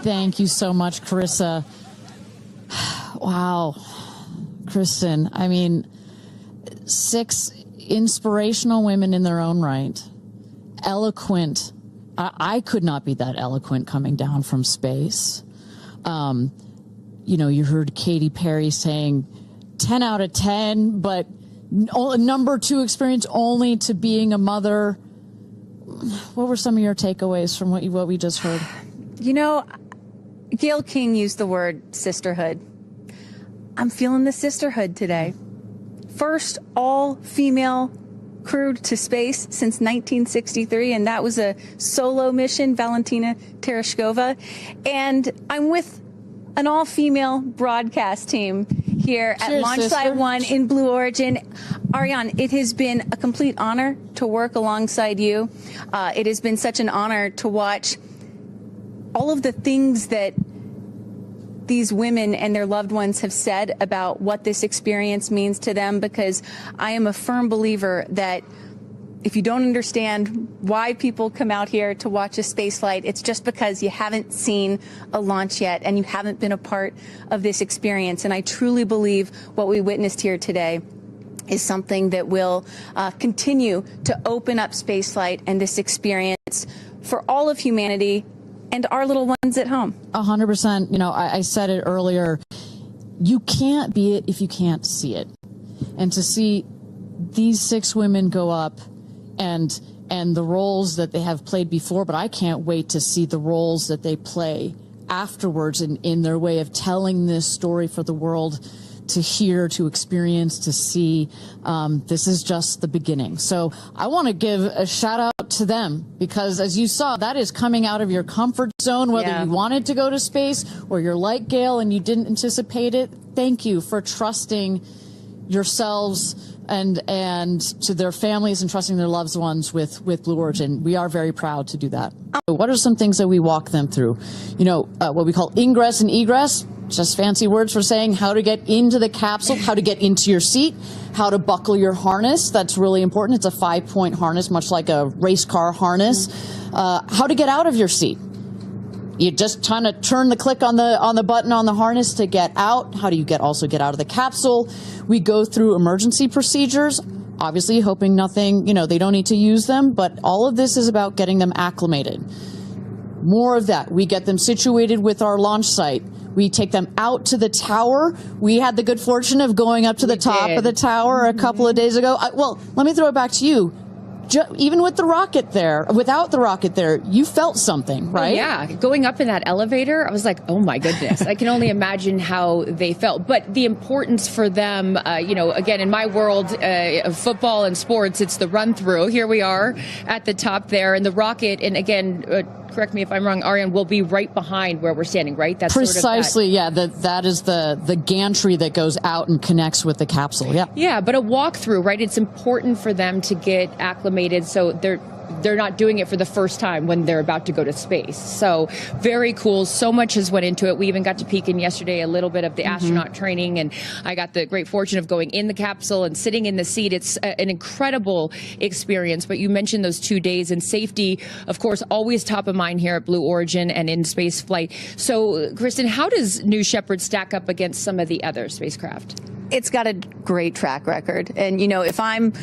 Thank you so much, Carissa. Wow. Kristen, I mean, 6 inspirational women in their own right. Eloquent. I could not be that eloquent coming down from space. You heard Katy Perry saying 10 out of 10, but number 2 experience only to being a mother. What were some of your takeaways from what we just heard? Gayle King used the word sisterhood. I'm feeling the sisterhood today. First all-female crew to space since 1963, and that was a solo mission, Valentina Tereshkova. And I'm with an all-female broadcast team here at Launch Site 1 in Blue Origin. Ariane, it has been a complete honor to work alongside you. It has been such an honor to watch all of the things that these women and their loved ones have said about what this experience means to them, because I am a firm believer that if you don't understand why people come out here to watch a space flight, it's just because you haven't seen a launch yet and you haven't been a part of this experience. And I truly believe what we witnessed here today is something that will continue to open up spaceflight and this experience for all of humanity and our little ones at home. 100%. You know, I said it earlier. You can't be it if you can't see it. And to see these 6 women go up and the roles that they have played before, but I can't wait to see the roles that they play afterwards in their way of telling this story for the world to hear, to experience, to see. This is just the beginning. So I want to give a shout out to them, because as you saw, that is coming out of your comfort zone, whether you wanted to go to space or you're like Gayle and you didn't anticipate it. Thank you for trusting yourselves and to their families and trusting their loved ones with Blue Origin. We are very proud to do that. What are some things that we walk them through? You know, what we call ingress and egress, just fancy words for saying how to get into the capsule, how to get into your seat, how to buckle your harness. That's really important. It's a 5-point harness, much like a race car harness. How to get out of your seat. You just kind of turn the click on the button on the harness to get out. How do you also get out of the capsule? We go through emergency procedures, obviously hoping nothing, you know, they don't need to use them, but all of this is about getting them acclimated. More of that. We get them situated with our launch site. We take them out to the tower. We had the good fortune of going up to the top of the tower a couple of days ago. Well, let me throw it back to you. Even with the rocket there, without the rocket there, you felt something, right? Oh, yeah. Going up in that elevator, I was like, oh my goodness. I can only imagine how they felt. But the importance for them, you know, again, in my world of football and sports, it's the run through. Here we are at the top there, and the rocket, and again, correct me if I'm wrong, Ariane, will be right behind where we're standing, right? That's precisely, sort of that is the gantry that goes out and connects with the capsule. Yeah. Yeah, but a walkthrough, right? It's important for them to get acclimated, so they're not doing it for the first time when they're about to go to space. So very cool. So much has went into it. We even got to peek in yesterday a little bit of the astronaut training, and I got the great fortune of going in the capsule and sitting in the seat. It's an incredible experience. But you mentioned those 2 days, and safety, of course, always top of mind here at Blue Origin and in space flight. So, Kristen, how does New Shepard stack up against some of the other spacecraft? It's got a great track record. And, you know, if I'm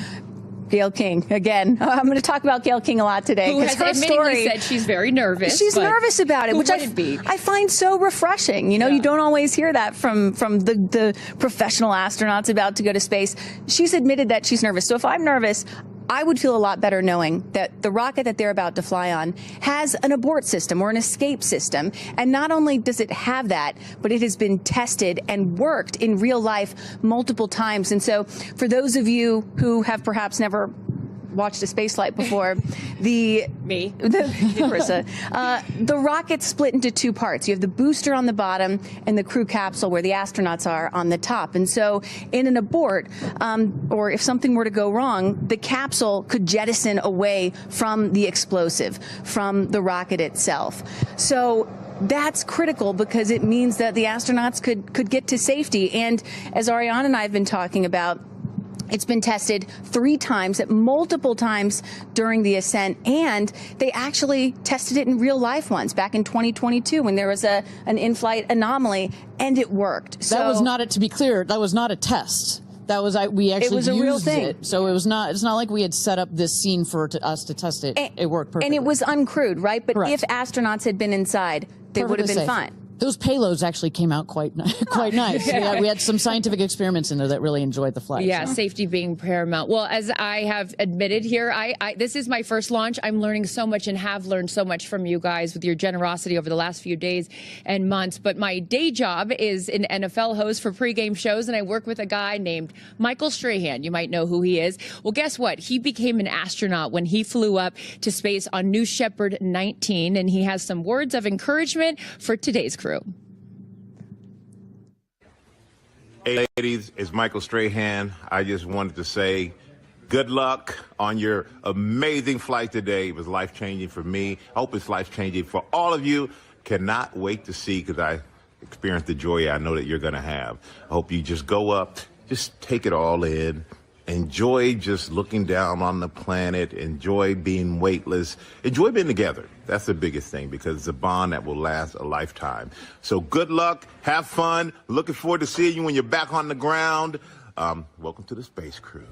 Gayle King, again, I'm going to talk about Gayle King a lot today. Who has admittedly said she's very nervous. She's nervous about it, which I find so refreshing. You know, you don't always hear that from the professional astronauts about to go to space. She's admitted that she's nervous. So if I'm nervous, I would feel a lot better knowing that the rocket that they're about to fly on has an abort system or an escape system. And not only does it have that, but it has been tested and worked in real life multiple times. And so for those of you who have perhaps never watched a spaceflight before, the rocket's split into 2 parts. You have the booster on the bottom and the crew capsule where the astronauts are on the top. And so in an abort, or if something were to go wrong, the capsule could jettison away from the explosive, from the rocket itself. So that's critical because it means that the astronauts could get to safety. And as Ariane and I have been talking about, it's been tested 3 times, at multiple times during the Ascent, and they actually tested it in real life once back in 2022 when there was an in-flight anomaly, and it worked. So that was not, to be clear, that was not a test. That was we actually used real thing. It, so it was not. It's not like we had set up this scene for us to test it. It worked perfectly, and it was uncrewed, right? But if astronauts had been inside, they would have been fine. Those payloads actually came out quite nice. We had some scientific experiments in there that really enjoyed the flight. Yeah, safety being paramount. Well, as I have admitted here, this is my first launch. I'm learning so much and have learned so much from you guys with your generosity over the last few days and months. But my day job is an NFL host for pregame shows, and I work with a guy named Michael Strahan. You might know who he is. Well, guess what? He became an astronaut when he flew up to space on New Shepard 19, and he has some words of encouragement for today's crew. Hey ladies, it's Michael Strahan. I just wanted to say good luck on your amazing flight today. It was life-changing for me. I hope it's life-changing for all of you. Cannot wait to see, because I experienced the joy I know that you're going to have. I hope you just go up, just take it all in. Enjoy just looking down on the planet. Enjoy being weightless. Enjoy being together. That's the biggest thing, because it's a bond that will last a lifetime. So good luck. Have fun. Looking forward to seeing you when you're back on the ground. Welcome to the Space Crew.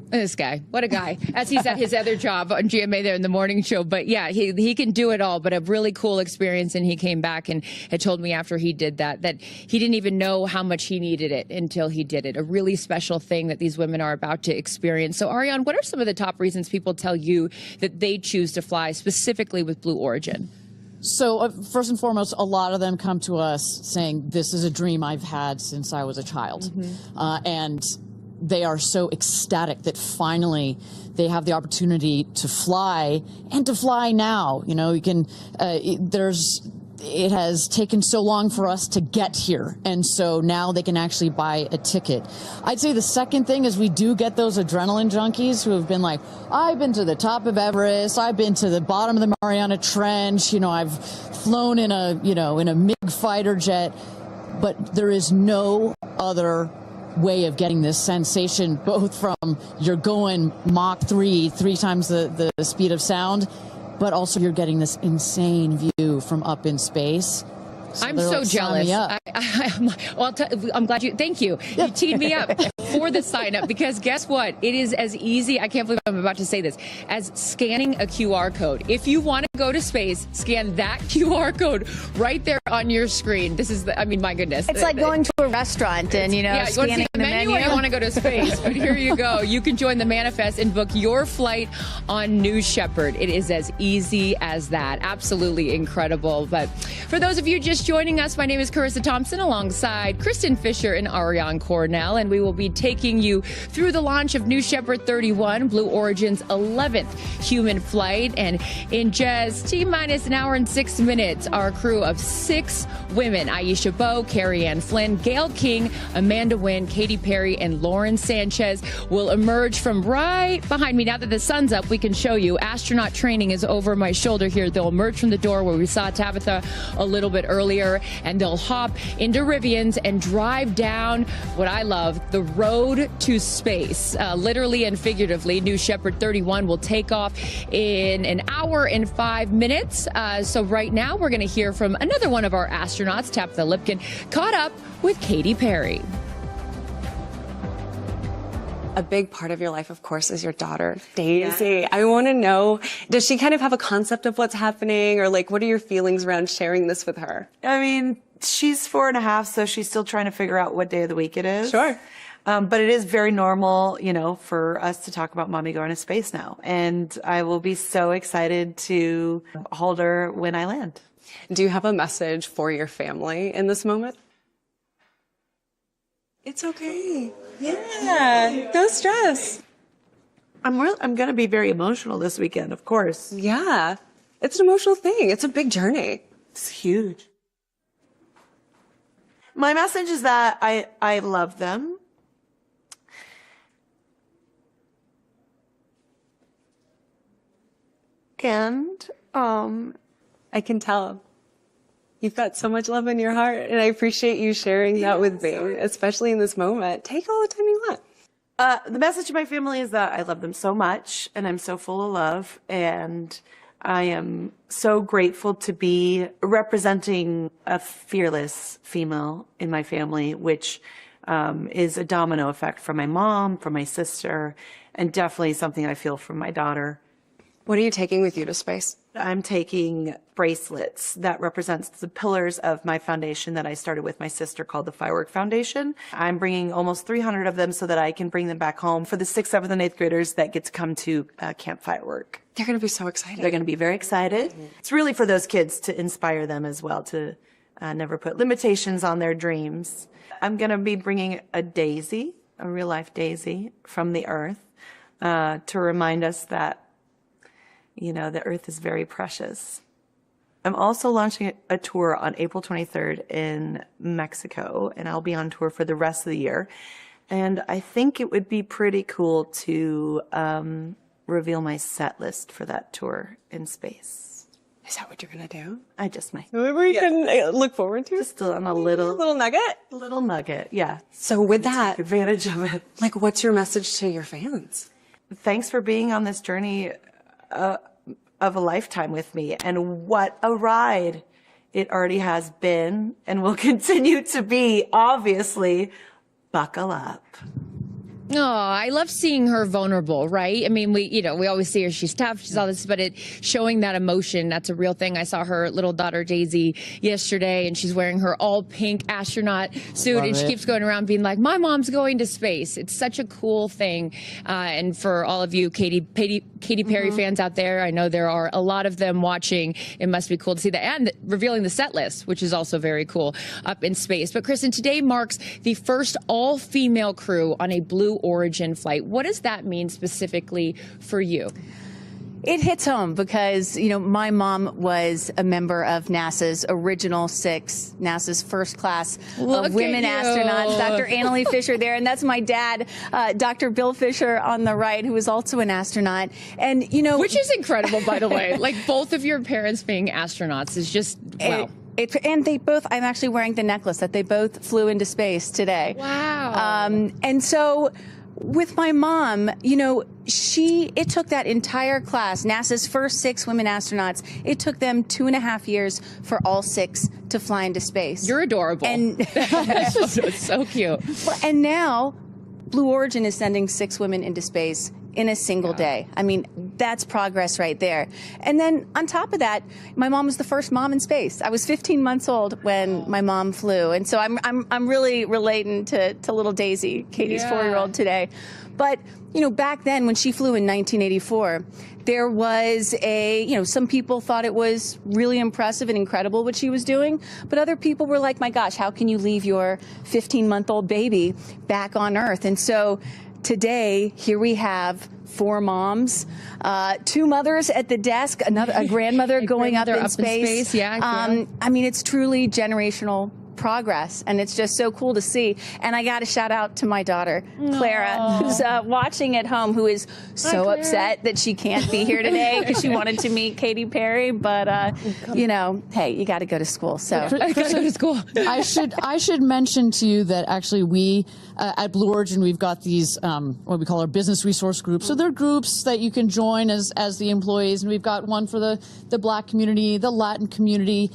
This guy, what a guy. As he's at his other job on GMA there in the morning show. But yeah, he can do it all, but a really cool experience. And he came back and had told me after he did that he didn't even know how much he needed it until he did it. A really special thing that these women are about to experience. So Ariane, what are some of the top reasons people tell you that they choose to fly specifically with Blue Origin? So first and foremost, a lot of them come to us saying, this is a dream I've had since I was a child. And they are so ecstatic that finally they have the opportunity to fly, and to fly now. You know, you can, it has taken so long for us to get here, and so now they can actually buy a ticket. I'd say the second thing is we do get those adrenaline junkies who have been like, I've been to the top of Everest, I've been to the bottom of the Mariana Trench, you know, I've flown in a MiG fighter jet, but there is no other way of getting this sensation, both from you're going Mach 3 times the speed of sound, but also you're getting this insane view from up in space. So I'm so jealous. I'm glad you, thank you. You teed me up for the sign up, because guess what? It is as easy, I can't believe I'm about to say this, as scanning a QR code. If you want to go to space, scan that QR code right there on your screen. This is, I mean, my goodness. It's like going to a restaurant and, you know, yeah, scanning you want to see the menu or you want to go to space. But here you go. You can join the manifest and book your flight on New Shepard. It is as easy as that. Absolutely incredible. But for those of you just joining us, my name is Carissa Thompson alongside Kristen Fisher and Ariane Cornell, and we will be taking you through the launch of New Shepard 31, Blue Origin's 11th human flight. And in just T-minus an hour and 6 minutes, our crew of 6 women, Aisha Bowe, Carrie Ann Flynn, Gayle King, Amanda Wynn, Katy Perry, and Lauren Sanchez will emerge from right behind me. Now that the sun's up, we can show you. Astronaut training is over my shoulder here. They'll emerge from the door where we saw Tabitha a little bit earlier, and they'll hop into Rivians and drive down what I love, the road to space. Literally and figuratively, New Shepard 31 will take off in an hour and 5 minutes. So right now, we're going to hear from another one of our astronauts, Tabitha Lipkin, caught up with Katy Perry. A big part of your life, of course, is your daughter, Daisy. I want to know, does she kind of have a concept of what's happening, or like, what are your feelings around sharing this with her? I mean, she's 4.5, so she's still trying to figure out what day of the week it is. Sure. But it is very normal, you know, for us to talk about mommy going to space now. And I will be so excited to hold her when I land. Do you have a message for your family in this moment? It's okay. Yeah, no stress. I'm going to be very emotional this weekend, of course. Yeah, it's an emotional thing. It's a big journey. It's huge. My message is that I love them. And I can tell. You've got so much love in your heart, and I appreciate you sharing that with me, especially in this moment. Take all the time you want. The message to my family is that I love them so much, and I'm so full of love, and I am so grateful to be representing a fearless female in my family, which is a domino effect from my mom, from my sister, and definitely something I feel from my daughter. What are you taking with you to space? I'm taking bracelets that represents the pillars of my foundation that I started with my sister called the Firework Foundation. I'm bringing almost 300 of them so that I can bring them back home for the 6th, 7th, and 8th graders that get to come to Camp Firework. They're going to be so excited. They're going to be very excited. Mm-hmm. It's really for those kids to inspire them as well, to never put limitations on their dreams. I'm going to be bringing a daisy, a real-life daisy from the Earth, to remind us that, you know, the Earth is very precious. I'm also launching a tour on April 23rd in Mexico, and I'll be on tour for the rest of the year. And I think it would be pretty cool to reveal my set list for that tour in space. Is that what you're going to do? I just might. Whatever you can look forward to? Just on a little nugget? Little nugget, yeah. So with that, take advantage of it. Like, what's your message to your fans? Thanks for being on this journey of a lifetime with me, and what a ride it already has been and will continue to be. Obviously, buckle up. Oh, I love seeing her vulnerable, right? I mean, we always see her, she's tough, she's all this, but showing that emotion, that's a real thing. I saw her little daughter Daisy yesterday, and she's wearing her all pink astronaut suit, Love and she it. keeps going around being like, my mom's going to space. It's such a cool thing. And for all of you Katy Perry fans out there, I know there are a lot of them watching. It must be cool to see that, and revealing the set list, which is also very cool up in space. But Kristen, today marks the first all-female crew on a Blue Origin flight. What does that mean specifically for you? It hits home because, my mom was a member of NASA's original 6, NASA's first class of women astronauts. Dr. Annalee Fisher there, and that's my dad, Dr. Bill Fisher on the right, who is also an astronaut. And, which is incredible, by the way. Like, both of your parents being astronauts is just, wow. And they both, I'm actually wearing the necklace that they both flew into space today. Wow. And so with my mom, it took that entire class, NASA's first 6 women astronauts, it took them 2.5 years for all 6 to fly into space. You're adorable. And it's so cute. And now Blue Origin is sending 6 women into space in a single day. I mean, that's progress right there. And then on top of that, my mom was the first mom in space. I was 15 months old when my mom flew. And so I'm really relating to little Daisy, Katie's 4-year-old today. But, back then when she flew in 1984, there was some people thought it was really impressive and incredible what she was doing, but other people were like, my gosh, how can you leave your 15-month-old baby back on Earth? And so today, here we have 4 moms, 2 mothers at the desk, a grandmother going up in space. Yeah. I mean, it's truly generational progress, and it's just so cool to see. And I got to shout out to my daughter, Clara, who's watching at home, who is so upset that she can't be here today because she wanted to meet Katy Perry. But hey, you got to go to school. So I got to go to school. I should mention to you that actually we at Blue Origin, we've got these what we call our business resource groups. So they're groups that you can join as the employees, and we've got one for the Black community, the Latin community.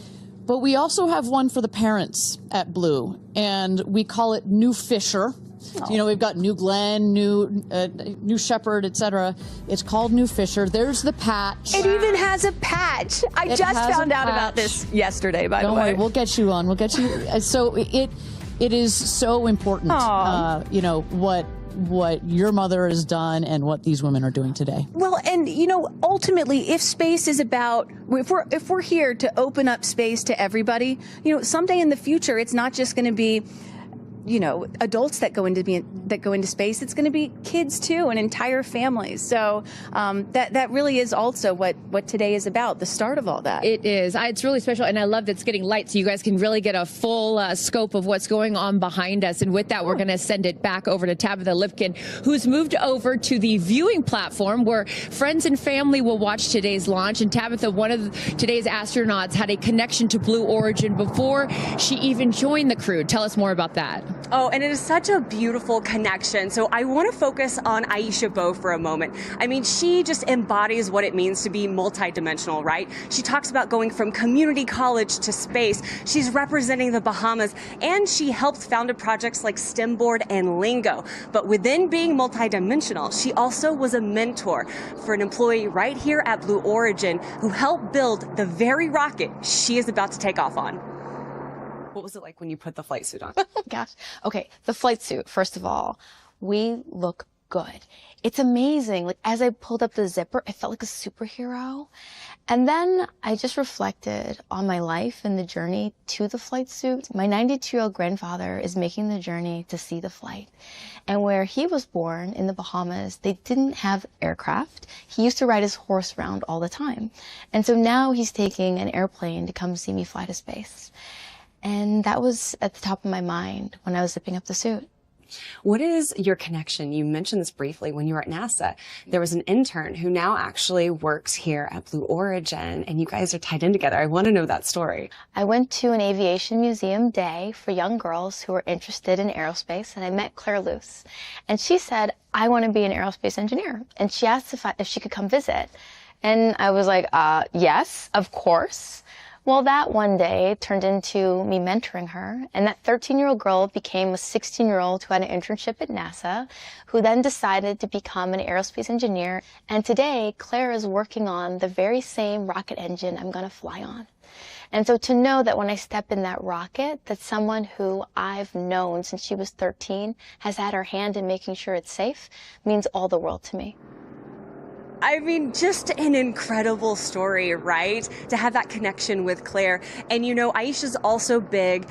But we also have one for the parents at Blue, and we call it New Fisher. We've got New Glen, New Shepherd, etc. It's called New Fisher. There's the patch. It even has a patch. I just found out about this yesterday, by the way. Don't worry, we'll get you on. We'll get you. So it is so important, what your mother has done and what these women are doing today. Well, and ultimately, if space is about, if we're here to open up space to everybody, someday in the future, it's not just going to be adults that go into space. It's going to be kids too, and entire families. So that really is also what today is about. The start of all that. It is. It's really special, and I love that it's getting light, so you guys can really get a full scope of what's going on behind us. And with that, we're going to send it back over to Tabitha Lipkin, who's moved over to the viewing platform where friends and family will watch today's launch. And Tabitha, one of today's astronauts, had a connection to Blue Origin before she even joined the crew. Tell us more about that. Oh, and it is such a beautiful connection. So I want to focus on Aisha Bowe for a moment. I mean, she just embodies what it means to be multidimensional, right? She talks about going from community college to space. She's representing the Bahamas, and she helped founded projects like STEMboard and Lingo. But within being multidimensional, she also was a mentor for an employee right here at Blue Origin who helped build the very rocket she is about to take off on. What was it like when you put the flight suit on? Gosh. Okay, the flight suit, first of all, we look good. It's amazing. Like, as I pulled up the zipper, I felt like a superhero. And then I just reflected on my life and the journey to the flight suit. My 92-year-old grandfather is making the journey to see the flight. And where he was born, in the Bahamas, they didn't have aircraft. He used to ride his horse around all the time. And so now he's taking an airplane to come see me fly to space. And that was at the top of my mind when I was zipping up the suit. What is your connection? You mentioned this briefly when you were at NASA. There was an intern who now actually works here at Blue Origin, and you guys are tied in together. I want to know that story. I went to an aviation museum day for young girls who were interested in aerospace, and I met Claire Luce. And she said, I want to be an aerospace engineer. And she asked if she could come visit. And I was like, yes, of course. Well, that one day turned into me mentoring her, and that 13-year-old girl became a 16-year-old who had an internship at NASA, who then decided to become an aerospace engineer. And today, Claire is working on the very same rocket engine I'm going to fly on. And so to know that when I step in that rocket, that someone who I've known since she was 13 has had her hand in making sure it's safe means all the world to me. I mean, just an incredible story, right? To have that connection with Claire. And you know, Aisha's also been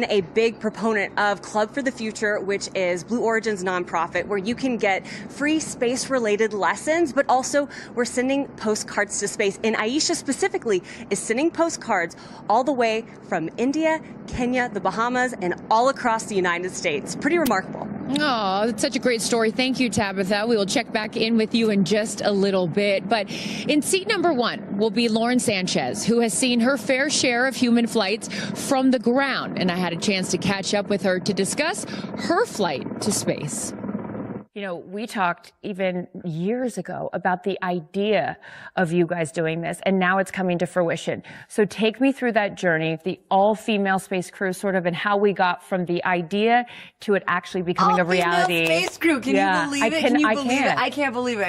a big proponent of Club for the Future, which is Blue Origin's nonprofit, where you can get free space-related lessons, but also we're sending postcards to space. And Aisha specifically is sending postcards all the way from India, Kenya, the Bahamas, and all across the United States. Pretty remarkable. Oh, that's such a great story. Thank you, Tabitha. We will check back in with you in just a little bit. But in seat number 1 will be Lauren Sanchez, who has seen her fair share of human flights from the ground. And I had a chance to catch up with her to discuss her flight to space. You know, we talked even years ago about the idea of you guys doing this, and now it's coming to fruition. So take me through that journey, the all-female space crew, sort of, and how we got from the idea to it actually becoming a reality. All-female space crew, can you believe it? Can you believe it? I can't believe it.